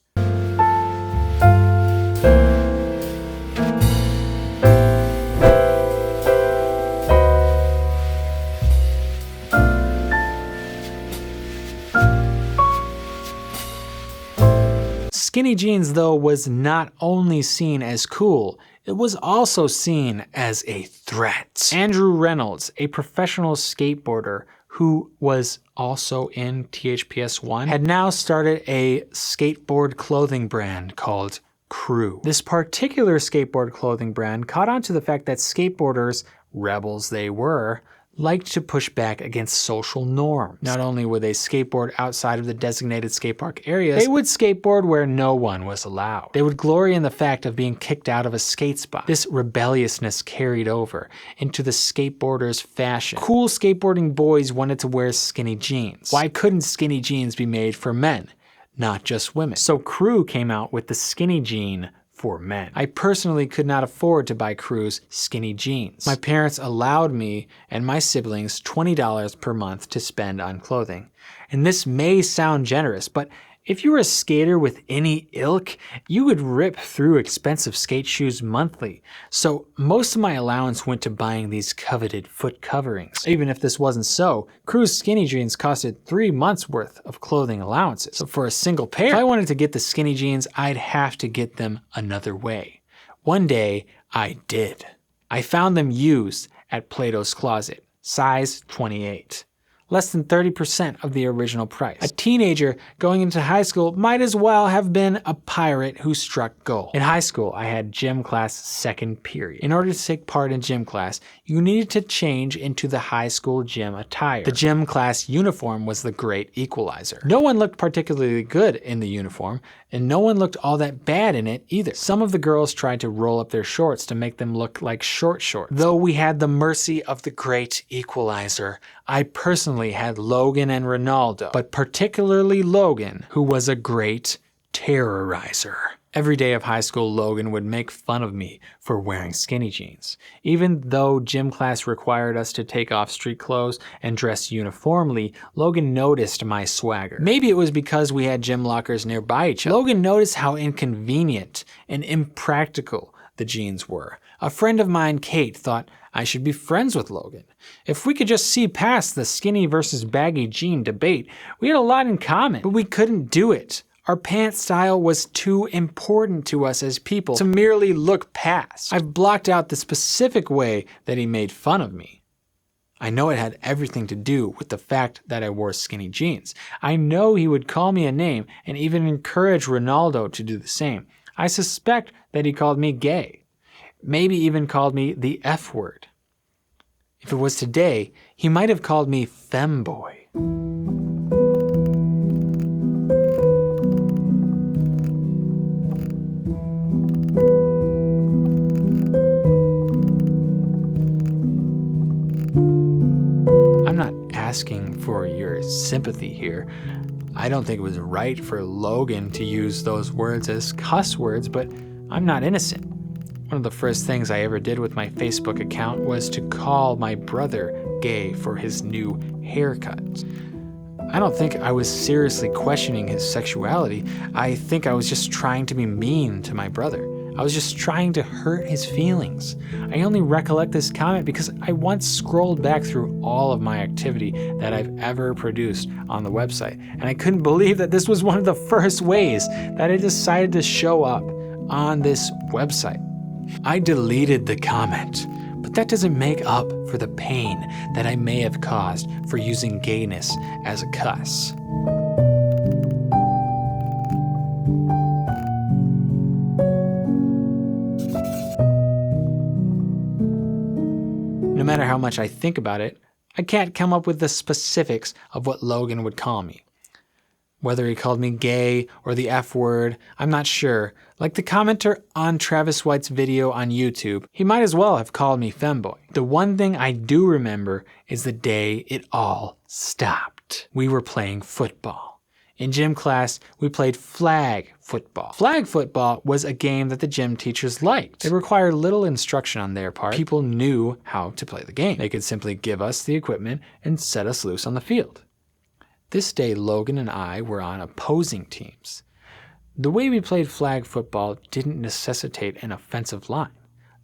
Skinny jeans, though, was not only seen as cool, it was also seen as a threat. Andrew Reynolds, a professional skateboarder who was also in THPS 1, had now started a skateboard clothing brand called Crew. This particular skateboard clothing brand caught on to the fact that skateboarders, rebels they were, liked to push back against social norms. Not only would they skateboard outside of the designated skate park areas, they would skateboard where no one was allowed. They would glory in the fact of being kicked out of a skate spot. This rebelliousness carried over into the skateboarders' fashion. Cool skateboarding boys wanted to wear skinny jeans. Why couldn't skinny jeans be made for men, not just women? So Crew came out with the skinny jean for men. I personally could not afford to buy Cruz skinny jeans. My parents allowed me and my siblings $20 per month to spend on clothing. And this may sound generous, but if you were a skater with any ilk, you would rip through expensive skate shoes monthly. So most of my allowance went to buying these coveted foot coverings. Even if this wasn't so, Cruz skinny jeans costed 3 months worth of clothing allowances. So for a single pair, if I wanted to get the skinny jeans, I'd have to get them another way. One day, I did. I found them used at Plato's Closet, size 28. Less than 30% of the original price. A teenager going into high school might as well have been a pirate who struck gold. In high school, I had gym class second period. In order to take part in gym class, you needed to change into the high school gym attire. The gym class uniform was the great equalizer. No one looked particularly good in the uniform, and no one looked all that bad in it either. Some of the girls tried to roll up their shorts to make them look like short shorts. Though we had the mercy of the great equalizer, I personally had Logan and Ronaldo, but particularly Logan, who was a great terrorizer. Every day of high school, Logan would make fun of me for wearing skinny jeans. Even though gym class required us to take off street clothes and dress uniformly, Logan noticed my swagger. Maybe it was because we had gym lockers nearby each other. Logan noticed how inconvenient and impractical the jeans were. A friend of mine, Kate, thought I should be friends with Logan. If we could just see past the skinny versus baggy jean debate, we had a lot in common, but we couldn't do it. Our pants style was too important to us as people to merely look past. I've blocked out the specific way that he made fun of me. I know it had everything to do with the fact that I wore skinny jeans. I know he would call me a name and even encourage Ronaldo to do the same. I suspect that he called me gay. Maybe even called me the F word. If it was today, he might have called me femboy. I'm not asking for your sympathy here. I don't think it was right for Logan to use those words as cuss words, but I'm not innocent. One of the first things I ever did with my Facebook account was to call my brother gay for his new haircut. I don't think I was seriously questioning his sexuality. I think I was just trying to be mean to my brother. I was just trying to hurt his feelings. I only recollect this comment because I once scrolled back through all of my activity that I've ever produced on the website, and I couldn't believe that this was one of the first ways that I decided to show up on this website. I deleted the comment, but that doesn't make up for the pain that I may have caused for using gayness as a cuss. No matter how much I think about it, I can't come up with the specifics of what Logan would call me. Whether he called me gay or the F word, I'm not sure. Like the commenter on Travis White's video on YouTube, he might as well have called me femboy. The one thing I do remember is the day it all stopped. We were playing football. In gym class, we played flag football. Flag football was a game that the gym teachers liked. It required little instruction on their part. People knew how to play the game. They could simply give us the equipment and set us loose on the field. This day, Logan and I were on opposing teams. The way we played flag football didn't necessitate an offensive line.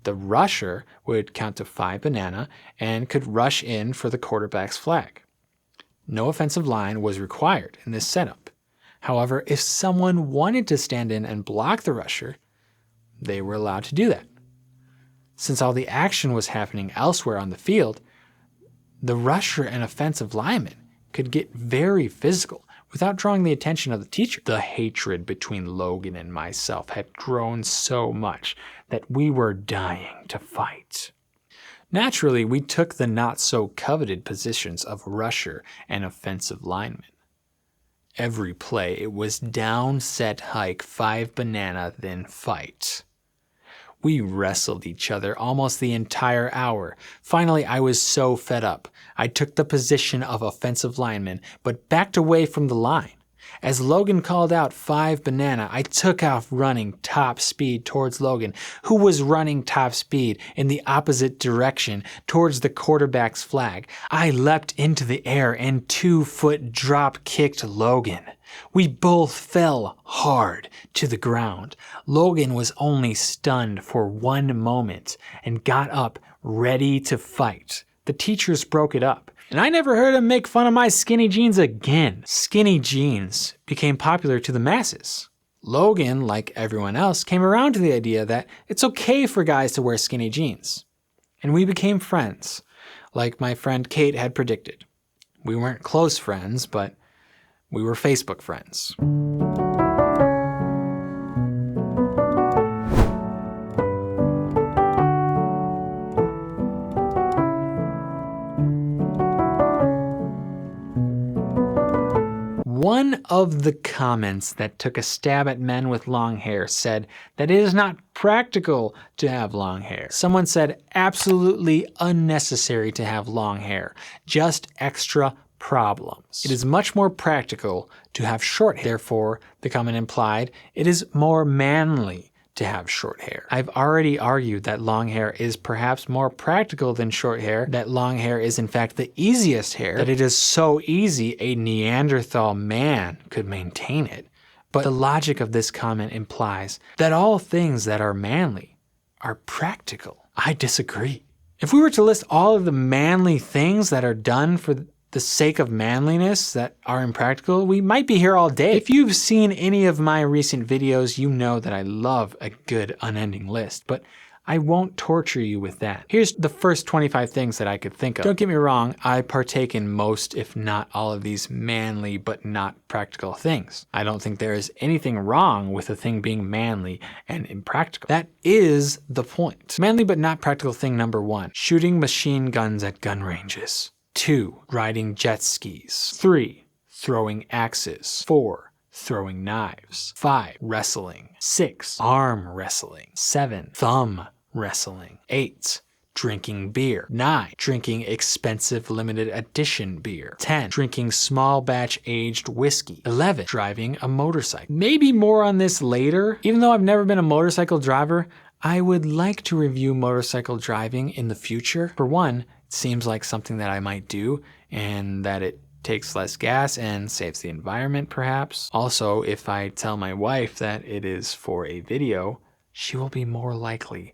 The rusher would count to 5 banana and could rush in for the quarterback's flag. No offensive line was required in this setup. However, if someone wanted to stand in and block the rusher, they were allowed to do that. Since all the action was happening elsewhere on the field, the rusher and offensive lineman could get very physical without drawing the attention of the teacher. The hatred between Logan and myself had grown so much that we were dying to fight. Naturally, we took the not-so-coveted positions of rusher and offensive lineman. Every play, it was down, set, hike, 5 banana, then fight. We wrestled each other almost the entire hour. Finally, I was so fed up. I took the position of offensive lineman, but backed away from the line. As Logan called out 5 banana, I took off running top speed towards Logan, who was running top speed in the opposite direction towards the quarterback's flag. I leapt into the air and 2-foot drop kicked Logan. We both fell hard to the ground. Logan was only stunned for 1 moment and got up ready to fight. The teachers broke it up, and I never heard him make fun of my skinny jeans again. Skinny jeans became popular to the masses. Logan, like everyone else, came around to the idea that it's okay for guys to wear skinny jeans. And we became friends, like my friend Kate had predicted. We weren't close friends, but we were Facebook friends. One of the comments that took a stab at men with long hair said that it is not practical to have long hair. Someone said absolutely unnecessary to have long hair, just extra problems. It is much more practical to have short hair. Therefore, the comment implied it is more manly to have short hair. I've already argued that long hair is perhaps more practical than short hair, that long hair is in fact the easiest hair, that it is so easy a Neanderthal man could maintain it. But the logic of this comment implies that all things that are manly are practical. I disagree. If we were to list all of the manly things that are done for the sake of manliness that are impractical, we might be here all day. If you've seen any of my recent videos, you know that I love a good unending list, but I won't torture you with that. Here's the first 25 things that I could think of. Don't get me wrong, I partake in most, if not all of these manly but not practical things. I don't think there is anything wrong with a thing being manly and impractical. That is the point. Manly but not practical thing number 1, shooting machine guns at gun ranges. 2, riding jet skis. 3, throwing axes. 4, throwing knives. 5, wrestling. 6, arm wrestling. 7, thumb wrestling. 8, drinking beer. 9, drinking expensive limited edition beer. 10, drinking small batch aged whiskey. 11, driving a motorcycle. Maybe more on this later. Even though I've never been a motorcycle driver, I would like to review motorcycle driving in the future. For one, it seems like something that I might do, and that it takes less gas and saves the environment perhaps. Also, if I tell my wife that it is for a video, she will be more likely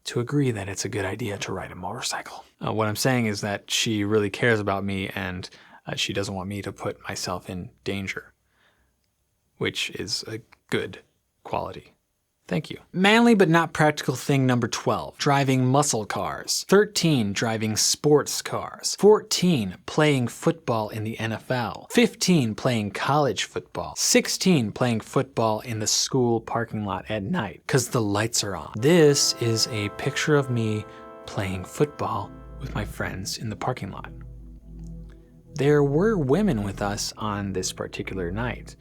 to agree that it's a good idea to ride a motorcycle. What I'm saying is that she really cares about me, and she doesn't want me to put myself in danger, which is a good quality. Thank you. Manly but not practical thing number 12, driving muscle cars. 13, driving sports cars. 14, playing football in the NFL. 15, playing college football. 16, playing football in the school parking lot at night because the lights are on. This is a picture of me playing football with my friends in the parking lot. There were women with us on this particular night.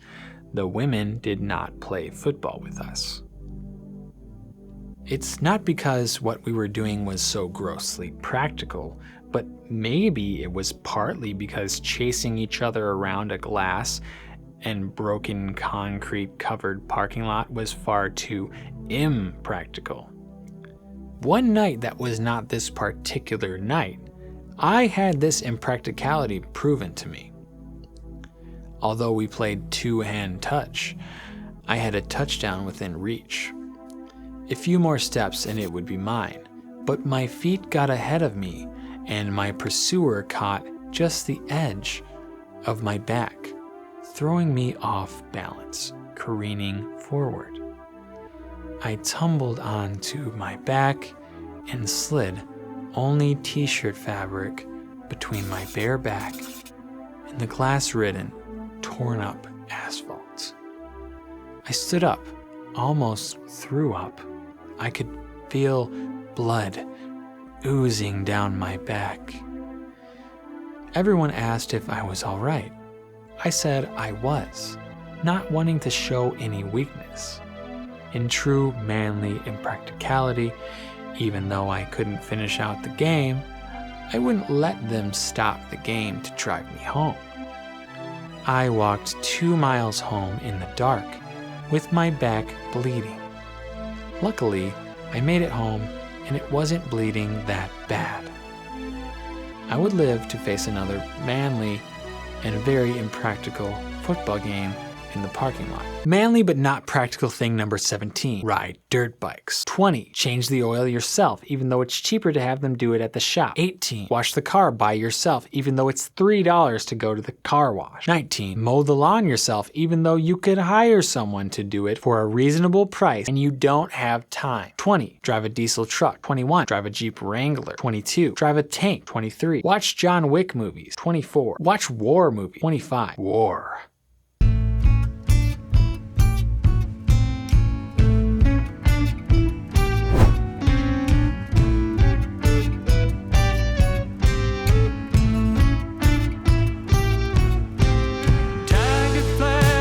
The women did not play football with us. It's not because what we were doing was so grossly practical, but maybe it was partly because chasing each other around a glass and broken concrete covered parking lot was far too impractical. One night that was not this particular night, I had this impracticality proven to me. Although we played two-hand touch, I had a touchdown within reach. A few more steps and it would be mine, but my feet got ahead of me and my pursuer caught just the edge of my back, throwing me off balance, careening forward. I tumbled onto my back and slid only t-shirt fabric between my bare back and the glass-ridden, torn up asphalt. I stood up, almost threw up. I could feel blood oozing down my back. Everyone asked if I was all right. I said I was, not wanting to show any weakness. In true manly impracticality, even though I couldn't finish out the game, I wouldn't let them stop the game to drive me home. I walked 2 miles home in the dark with my back bleeding. Luckily, I made it home and it wasn't bleeding that bad. I would live to face another manly and very impractical football game in the parking lot. Manly but not practical thing number 17, ride dirt bikes. 20, change the oil yourself, even though it's cheaper to have them do it at the shop. 18, wash the car by yourself, even though it's $3 to go to the car wash. 19, mow the lawn yourself, even though you could hire someone to do it for a reasonable price and you don't have time. 20, drive a diesel truck. 21, drive a Jeep Wrangler. 22, drive a tank. 23, watch John Wick movies. 24, watch war movies. 25, war.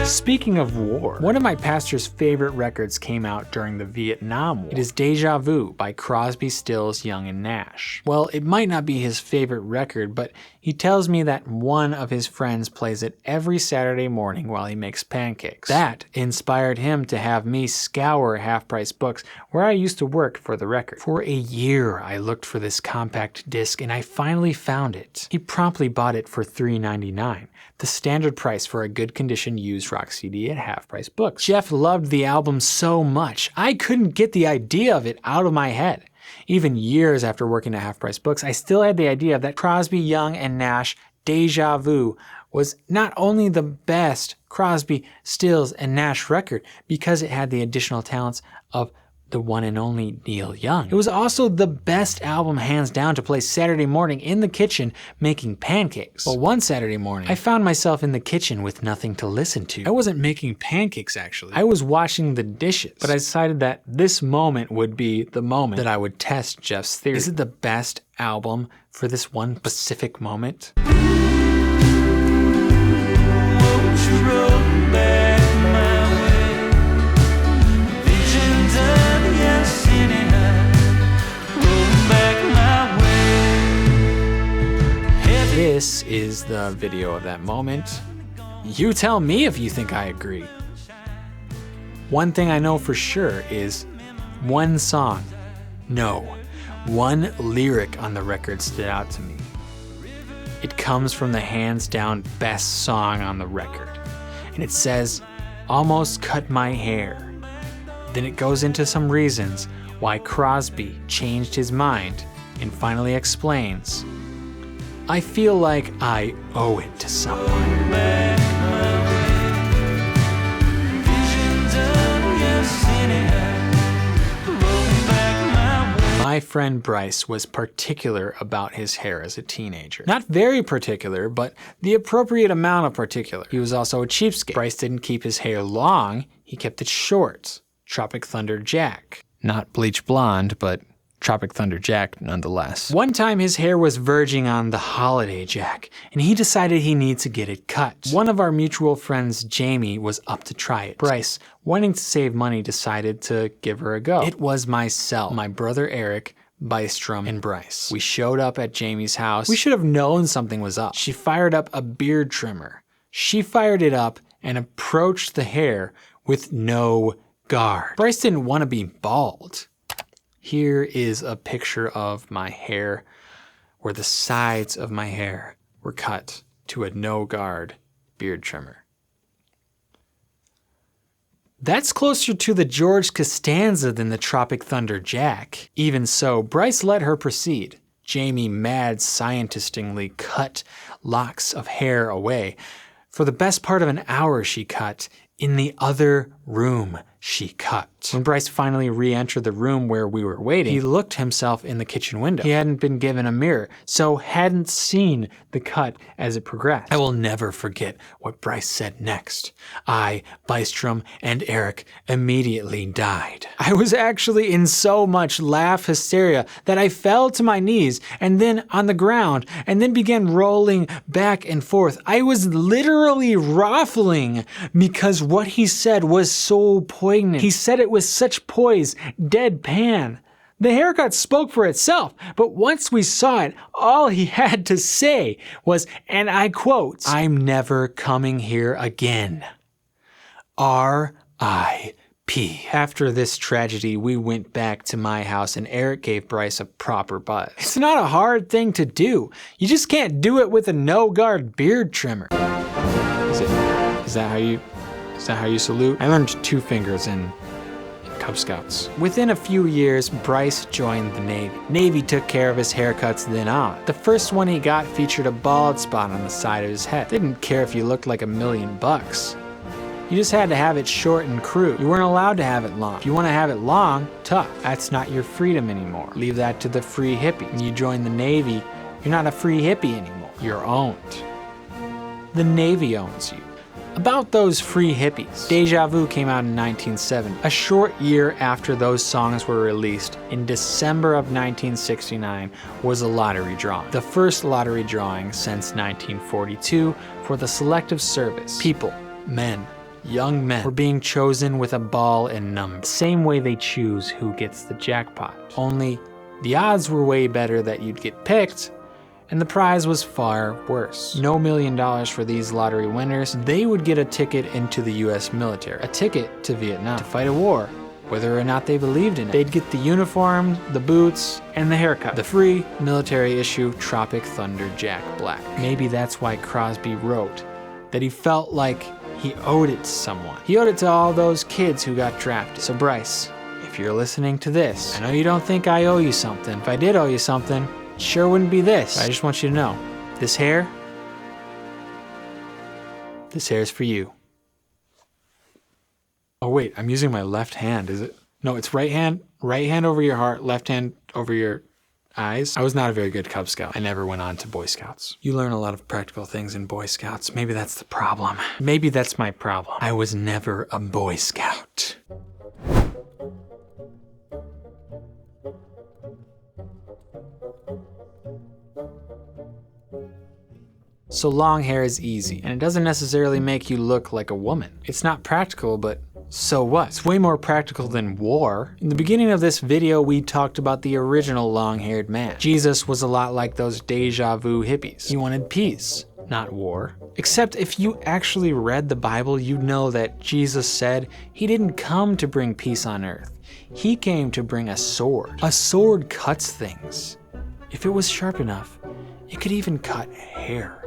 Speaking of war, one of my pastor's favorite records came out during the Vietnam War. It is Deja Vu by Crosby, Stills, Young, and Nash. Well, it might not be his favorite record, but he tells me that one of his friends plays it every Saturday morning while he makes pancakes. That inspired him to have me scour half-price books where I used to work for the record. For a year, I looked for this compact disc and I finally found it. He promptly bought it for $3.99, the standard price for a good condition used rock CD at half-price books. Jeff loved the album so much, I couldn't get the idea of it out of my head. Even years after working at half-price books, I still had the idea that Crosby, Young, and Nash Deja Vu was not only the best Crosby, Stills, and Nash record because it had the additional talents of the one and only Neil Young. It was also the best album hands down to play Saturday morning in the kitchen making pancakes. Well, one Saturday morning, I found myself in the kitchen with nothing to listen to. I wasn't making pancakes actually. I was washing the dishes, but I decided that this moment would be the moment that I would test Jeff's theory. Is it the best album for this one specific moment? This is the video of that moment. You tell me if you think I agree. One thing I know for sure is one song, no, one lyric on the record stood out to me. It comes from the hands down best song on the record. And it says, "Almost cut my hair." Then it goes into some reasons why Crosby changed his mind and finally explains, "I feel like I owe it to someone." My friend Bryce was particular about his hair as a teenager. Not very particular, but the appropriate amount of particular. He was also a cheapskate. Bryce didn't keep his hair long, he kept it short. Tropic Thunder Jack. Not bleach blonde, but Tropic Thunder Jack nonetheless. One time his hair was verging on the holiday Jack, and he decided he needed to get it cut. One of our mutual friends, Jamie, was up to try it. Bryce, wanting to save money, decided to give her a go. It was myself, my brother Eric, Bystrom, and Bryce. We showed up at Jamie's house. We should have known something was up. She fired up a beard trimmer. She fired it up and approached the hair with no guard. Bryce didn't want to be bald. Here is a picture of my hair where the sides of my hair were cut to a no-guard beard trimmer. That's closer to the George Costanza than the Tropic Thunder Jack. Even so, Bryce let her proceed. Jamie mad scientistingly cut locks of hair away. For the best part of an hour she cut. In the other room she cut. When Bryce finally re-entered the room where we were waiting, he looked himself in the kitchen window. He hadn't been given a mirror, so hadn't seen the cut as it progressed. I will never forget what Bryce said next. I, Bystrom, and Eric immediately died. I was actually in so much laugh hysteria that I fell to my knees and then on the ground and then began rolling back and forth. I was literally ruffling because what he said was so poignant. He said it with such poise, deadpan, The haircut spoke for itself, but once we saw it, all he had to say was, and I quote, "I'm never coming here again. R.I.P." After this tragedy, we went back to my house and Eric gave Bryce a proper buzz. It's not a hard thing to do. You just can't do it with a no-guard beard trimmer. Is that how you salute? I learned 2 fingers in Cub Scouts. Within a few years, Bryce joined the Navy. Navy took care of his haircuts then on. The first one he got featured a bald spot on the side of his head. They didn't care if you looked like $1 million. You just had to have it short and crude. You weren't allowed to have it long. If you want to have it long, tough. That's not your freedom anymore. Leave that to the free hippie. When you join the Navy, you're not a free hippie anymore. You're owned. The Navy owns you. About those free hippies, Deja Vu came out in 1970. A short year after those songs were released, in December of 1969, was a lottery drawing. The first lottery drawing since 1942 for the Selective Service. People, men, young men, were being chosen with a ball and number. Same way they choose who gets the jackpot. Only the odds were way better that you'd get picked, and the prize was far worse. No $1 million for these lottery winners. They would get a ticket into the US military, a ticket to Vietnam, to fight a war, whether or not they believed in it. They'd get the uniform, the boots, and the haircut. The free military issue Tropic Thunder Jack Black. Maybe that's why Crosby wrote that he felt like he owed it to someone. He owed it to all those kids who got drafted. So Bryce, if you're listening to this, I know you don't think I owe you something. If I did owe you something, it sure wouldn't be this. I just want you to know, this hair's for you. Oh wait, I'm using my left hand, is it? No, it's right hand over your heart, left hand over your eyes. I was not a very good Cub Scout. I never went on to Boy Scouts. You learn a lot of practical things in Boy Scouts. Maybe that's the problem. Maybe that's my problem. I was never a Boy Scout. So long hair is easy, and it doesn't necessarily make you look like a woman. It's not practical, but so what? It's way more practical than war. In the beginning of this video, we talked about the original long-haired man. Jesus was a lot like those Deja Vu hippies. He wanted peace, not war. Except if you actually read the Bible, you'd know that Jesus said he didn't come to bring peace on earth. He came to bring a sword. A sword cuts things. If it was sharp enough, it could even cut hair.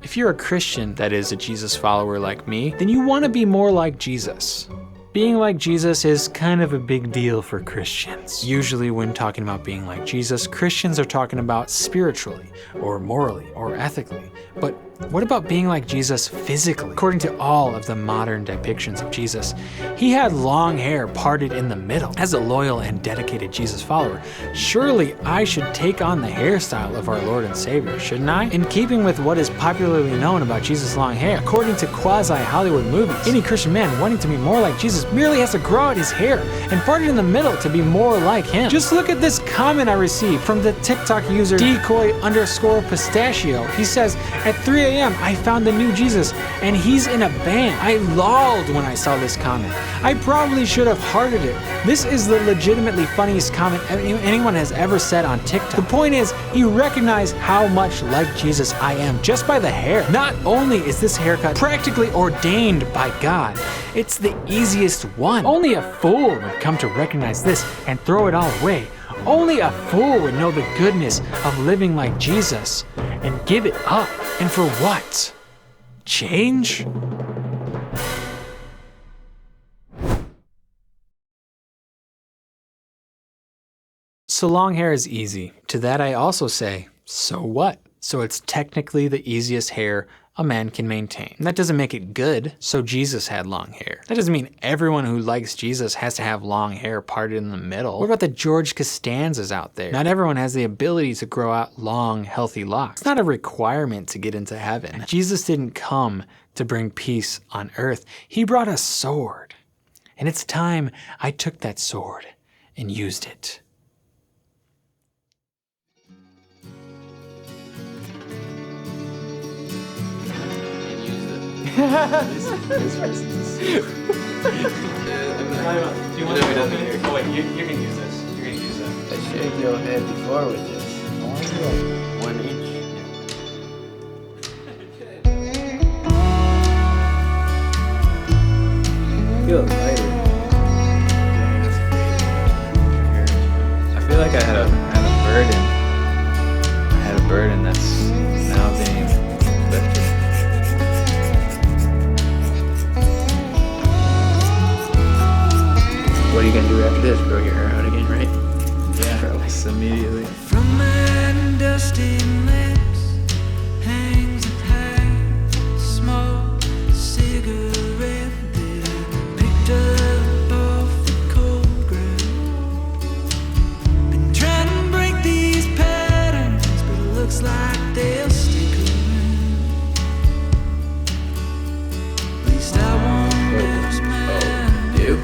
If you're a Christian, that is a Jesus follower like me, then you want to be more like Jesus. Being like Jesus is kind of a big deal for Christians. Usually when talking about being like Jesus, Christians are talking about spiritually, or morally, or ethically. But what about being like Jesus physically? According to all of the modern depictions of Jesus, he had long hair parted in the middle. As a loyal and dedicated Jesus follower, surely I should take on the hairstyle of our Lord and Savior, shouldn't I? In keeping with what is popularly known about Jesus' long hair, according to quasi-Hollywood movies, any Christian man wanting to be more like Jesus merely has to grow out his hair and part it in the middle to be more like him. Just look at this comment I received from the TikTok user decoy_pistachio. He says, at 3 a.m. I found the new Jesus and he's in a band. I lolled when I saw this comment. I probably should have hearted it. This is the legitimately funniest comment anyone has ever said on TikTok. The point is, he recognized how much like Jesus I am just by the hair. Not only is this haircut practically ordained by God, it's the easiest one. Only a fool would come to recognize this and throw it all away. Only a fool would know the goodness of living like Jesus and give it up. And for what? Change? So long hair is easy. To that I also say, so what? So it's technically the easiest hair a man can maintain. That doesn't make it good. So Jesus had long hair. That doesn't mean everyone who likes Jesus has to have long hair parted in the middle. What about the George Costanzas out there? Not everyone has the ability to grow out long, healthy locks. It's not a requirement to get into heaven. Jesus didn't come to bring peace on earth. He brought a sword. And it's time I took that sword and used it. Do you Oh wait, you can use this. You're gonna use that. I shaved your head before with this. Only like 1 inch. Feels lighter. Dang, that's crazy. I feel like I had a burden. I had a burden that's now being lifted. What are you gonna do after this? Grow your hair out again, right? Yeah, Probably. just immediately. From my dusty lips hangs a half small cigarette that I picked up off the cold ground. Been trying to break these patterns, but it looks like they'll stick around. At least I won't lose my Oh, you?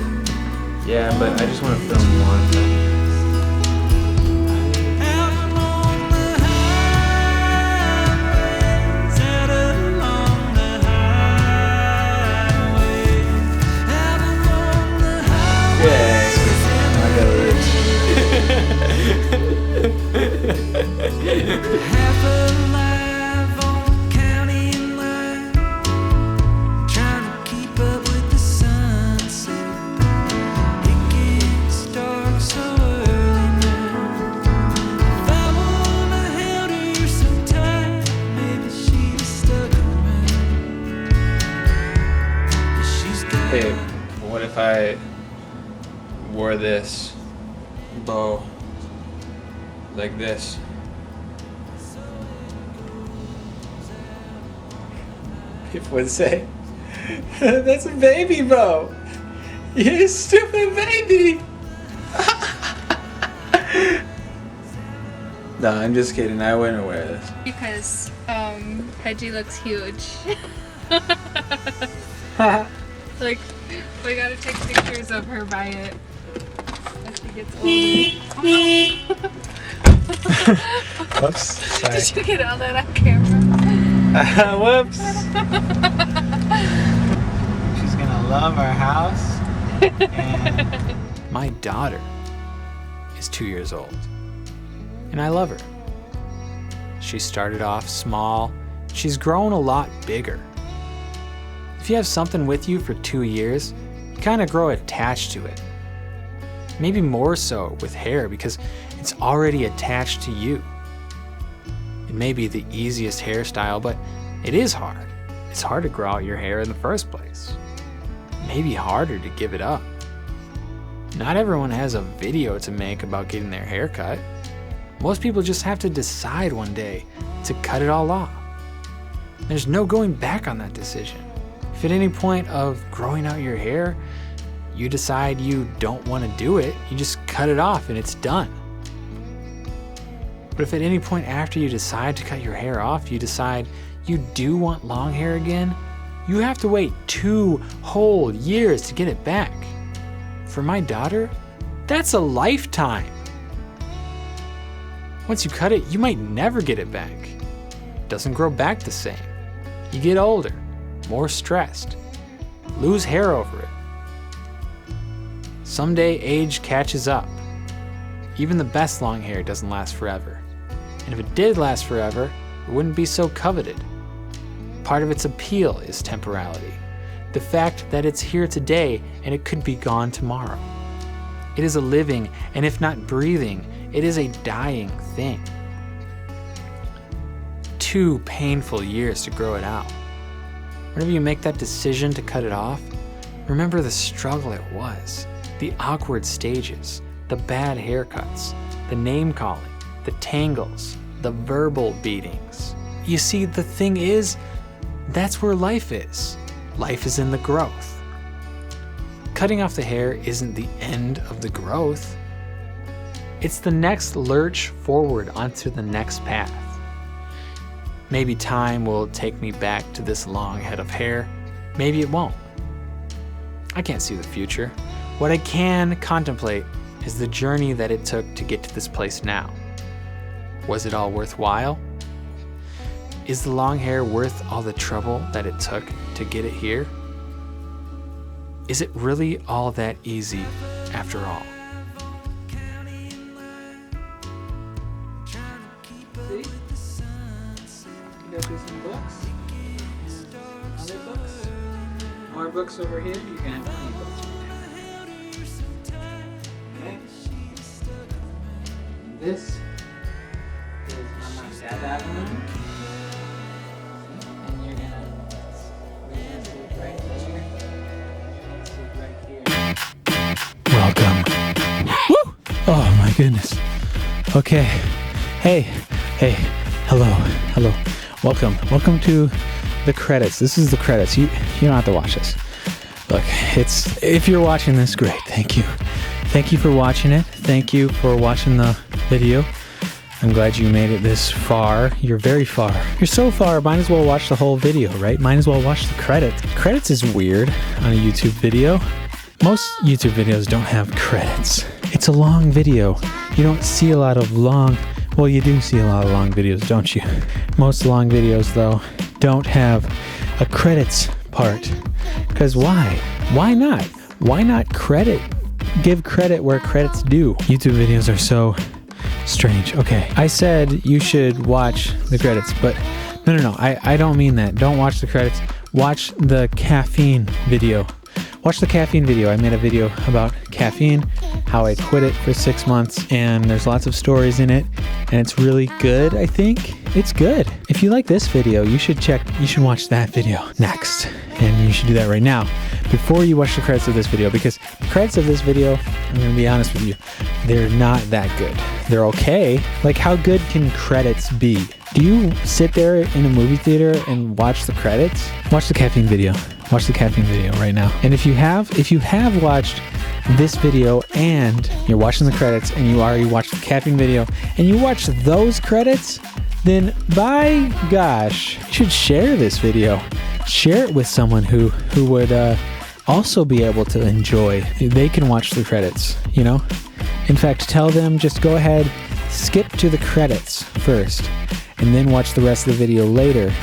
Yeah, but I just want to film one thing. half alive on the county line, trying to keep up with the sunset. It gets dark so early now. If I would've held her so tight, maybe she'd have stuck around. But she's got Hey, what if I wore this bow like this? People would say, that's a baby bow. You stupid baby. No, I'm just kidding. I wouldn't wear this. Because Hedgie looks huge. Like, we gotta take pictures of her by it as she gets older. Whoops. Sorry. Did you get all that on camera? Whoops. She's gonna love our house. And my daughter is 2 years old, and I love her. She started off small. She's grown a lot bigger. If you have something with you for 2 years, you kind of grow attached to it. Maybe more so with hair because it's already attached to you. It may be the easiest hairstyle, but it is hard. It's hard to grow out your hair in the first place. Maybe harder to give it up. Not everyone has a video to make about getting their hair cut. Most people just have to decide one day to cut it all off. There's no going back on that decision. If at any point of growing out your hair, you decide you don't want to do it, you just cut it off and it's done. But if at any point after you decide to cut your hair off, you decide you do want long hair again, you have to wait 2 whole years to get it back. For my daughter, that's a lifetime. Once you cut it, you might never get it back. It doesn't grow back the same. You get older, more stressed, lose hair over it. Someday age catches up. Even the best long hair doesn't last forever. And if it did last forever, it wouldn't be so coveted. Part of its appeal is temporality. The fact that it's here today and it could be gone tomorrow. It is a living, and if not breathing, it is a dying thing. 2 painful years to grow it out. Whenever you make that decision to cut it off, remember the struggle it was, the awkward stages, the bad haircuts, the name calling, the tangles, the verbal beatings. You see, the thing is, that's where life is. Life is in the growth. Cutting off the hair isn't the end of the growth. It's the next lurch forward onto the next path. Maybe time will take me back to this long head of hair. Maybe it won't. I can't see the future. What I can contemplate is the journey that it took to get to this place now. Was it all worthwhile? Is the long hair worth all the trouble that it took to get it here? Is it really all that easy after all? More books over here. You can have plenty of books. Okay. This is my mom and dad's room. And we're gonna sleep right there. Sleep right here. Welcome. Woo! Oh my goodness. Okay. Hey. Hello. Welcome to the credits. This is the credits. You don't have to watch this. Look, if you're watching this, great. Thank you. Thank you for watching it. Thank you for watching the video. I'm glad you made it this far. You're very far. You're so far, might as well watch the whole video, right? Might as well watch the credits. Credits is weird on a YouTube video. Most YouTube videos don't have credits. It's a long video. You don't see a lot of long... Well, you do see a lot of long videos, don't you? Most long videos, though, don't have a credits part. Because why? Why not? Why not give credit where credit's due? YouTube videos are so strange. Okay, I said you should watch the credits, but no. I don't mean that. Don't watch the credits. Watch the caffeine video. Watch the caffeine video. I made a video about caffeine, how I quit it for 6 months, and there's lots of stories in it, and it's really good, I think. It's good. If you like this video, you should watch that video next, and you should do that right now before you watch the credits of this video, because the credits of this video, I'm going to be honest with you, they're not that good. They're okay. Like, how good can credits be? Do you sit there in a movie theater and watch the credits? Watch the caffeine video. Watch the caffeine video right now. And if you have watched this video and you're watching the credits and you already watched the caffeine video and you watched those credits, then by gosh, you should share this video. Share it with someone who would also be able to enjoy. They can watch the credits, you know? In fact, tell them just go ahead, skip to the credits first, and then watch the rest of the video later.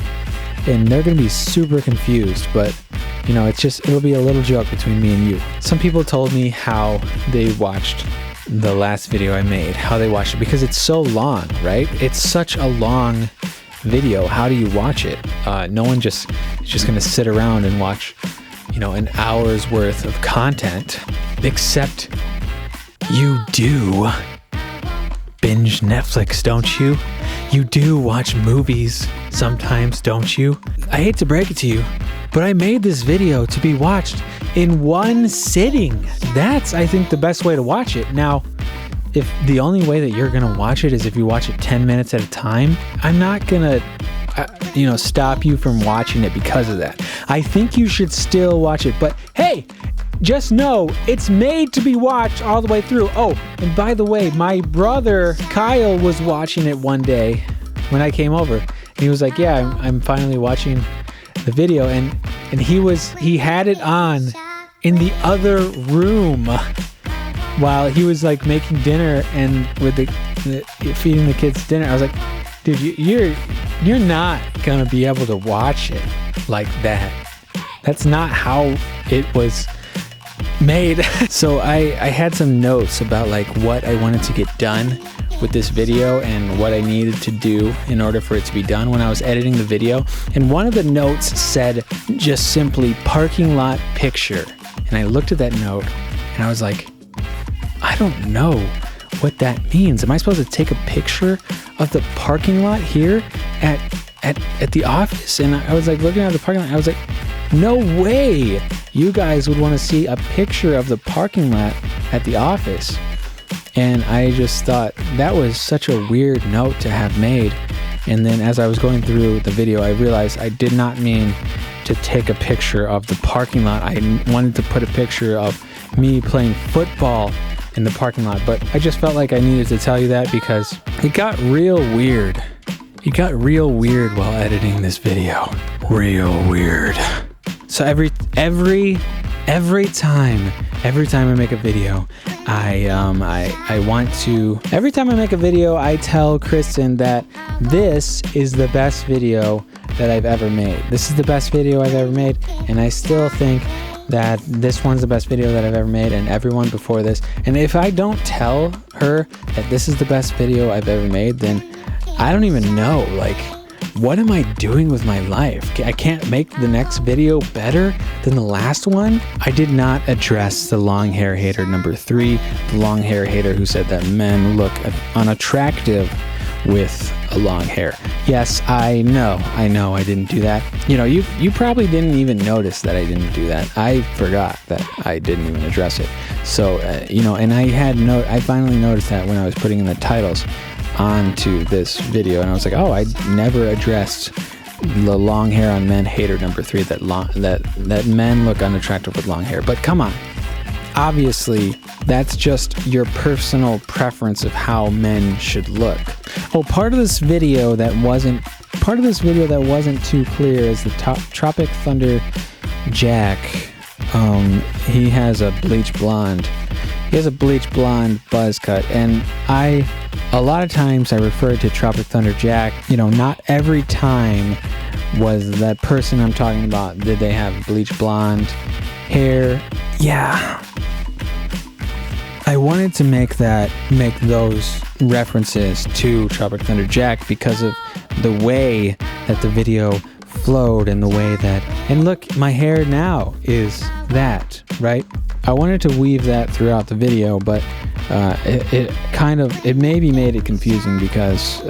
And they're going to be super confused, but you know, it'll be a little joke between me and you. Some people told me how they watched the last video I made, how they watched it, because it's so long, right? It's such a long video. How do you watch it? No one just going to sit around and watch, you know, an hour's worth of content, except you do binge Netflix, don't you? You do watch movies sometimes, don't you? I hate to break it to you, but I made this video to be watched in one sitting. That's, I think, the best way to watch it. Now, if the only way that you're gonna watch it is if you watch it 10 minutes at a time, I'm not gonna, stop you from watching it because of that. I think you should still watch it, but hey, just know it's made to be watched all the way through. Oh, and by the way, my brother Kyle was watching it one day when I came over. And he was like, yeah, I'm finally watching the video. And he had it on in the other room while he was like making dinner and with feeding the kids dinner. I was like, dude, you're not gonna be able to watch it like that. That's not how it was made. So I had some notes about like what I wanted to get done with this video and what I needed to do in order for it to be done when I was editing the video. And one of the notes said just simply parking lot picture. And I looked at that note and I was like, I don't know what that means. Am I supposed to take a picture of the parking lot here at the office? And I was like looking at the parking lot. I was like, no way you guys would want to see a picture of the parking lot at the office. And I just thought that was such a weird note to have made. And then as I was going through the video, I realized I did not mean to take a picture of the parking lot. I wanted to put a picture of me playing football in the parking lot. But I just felt like I needed to tell you that because it got real weird. It got real weird while editing this video. Real weird. So every time I make a video, every time I make a video, I tell Kristen that this is the best video that I've ever made. This is the best video I've ever made, and I still think that this one's the best video that I've ever made, and everyone before this. And if I don't tell her that this is the best video I've ever made, then I don't even know, like, what am I doing with my life? I can't make the next video better than the last one? I did not address the long hair hater number 3, the long hair hater who said that men look unattractive with a long hair. Yes, I know I didn't do that. You know, you probably didn't even notice that I didn't do that. I forgot that I didn't even address it. So, you know, and I finally noticed that when I was putting in the titles onto this video, and I was like, oh, I never addressed the long hair on men hater number 3, that men look unattractive with long hair. But come on. Obviously, that's just your personal preference of how men should look. Oh, part of this video that wasn't too clear is the Tropic Thunder Jack. He has a bleach blonde. He has a bleach blonde buzz cut, and a lot of times I refer to Tropic Thunder Jack. You know, not every time was that person I'm talking about, did they have bleach blonde hair? Yeah. I wanted to make those references to Tropic Thunder Jack because of the way that the video flowed and the way that, and look, my hair now is that, right? I wanted to weave that throughout the video, but it maybe made it confusing because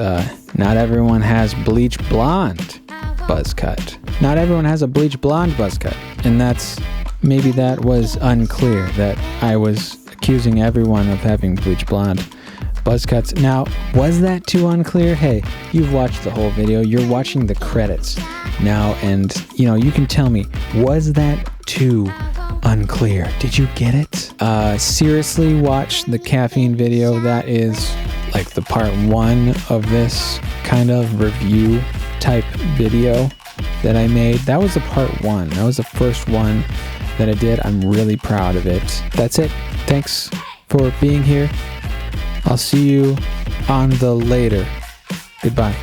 not everyone has bleach blonde buzz cut. Not everyone has a bleach blonde buzz cut, and maybe that was unclear, that I was accusing everyone of having bleach blonde buzz cuts. Now, was that too unclear? Hey, you've watched the whole video. You're watching the credits now, and you know, you can tell me, was that too unclear? Did you get it? Seriously, watch the caffeine video. That is like the part 1 of this kind of review type video that I made. That was the part 1. That was the first one that I did. I'm really proud of it. That's it. Thanks for being here. I'll see you on the later. Goodbye.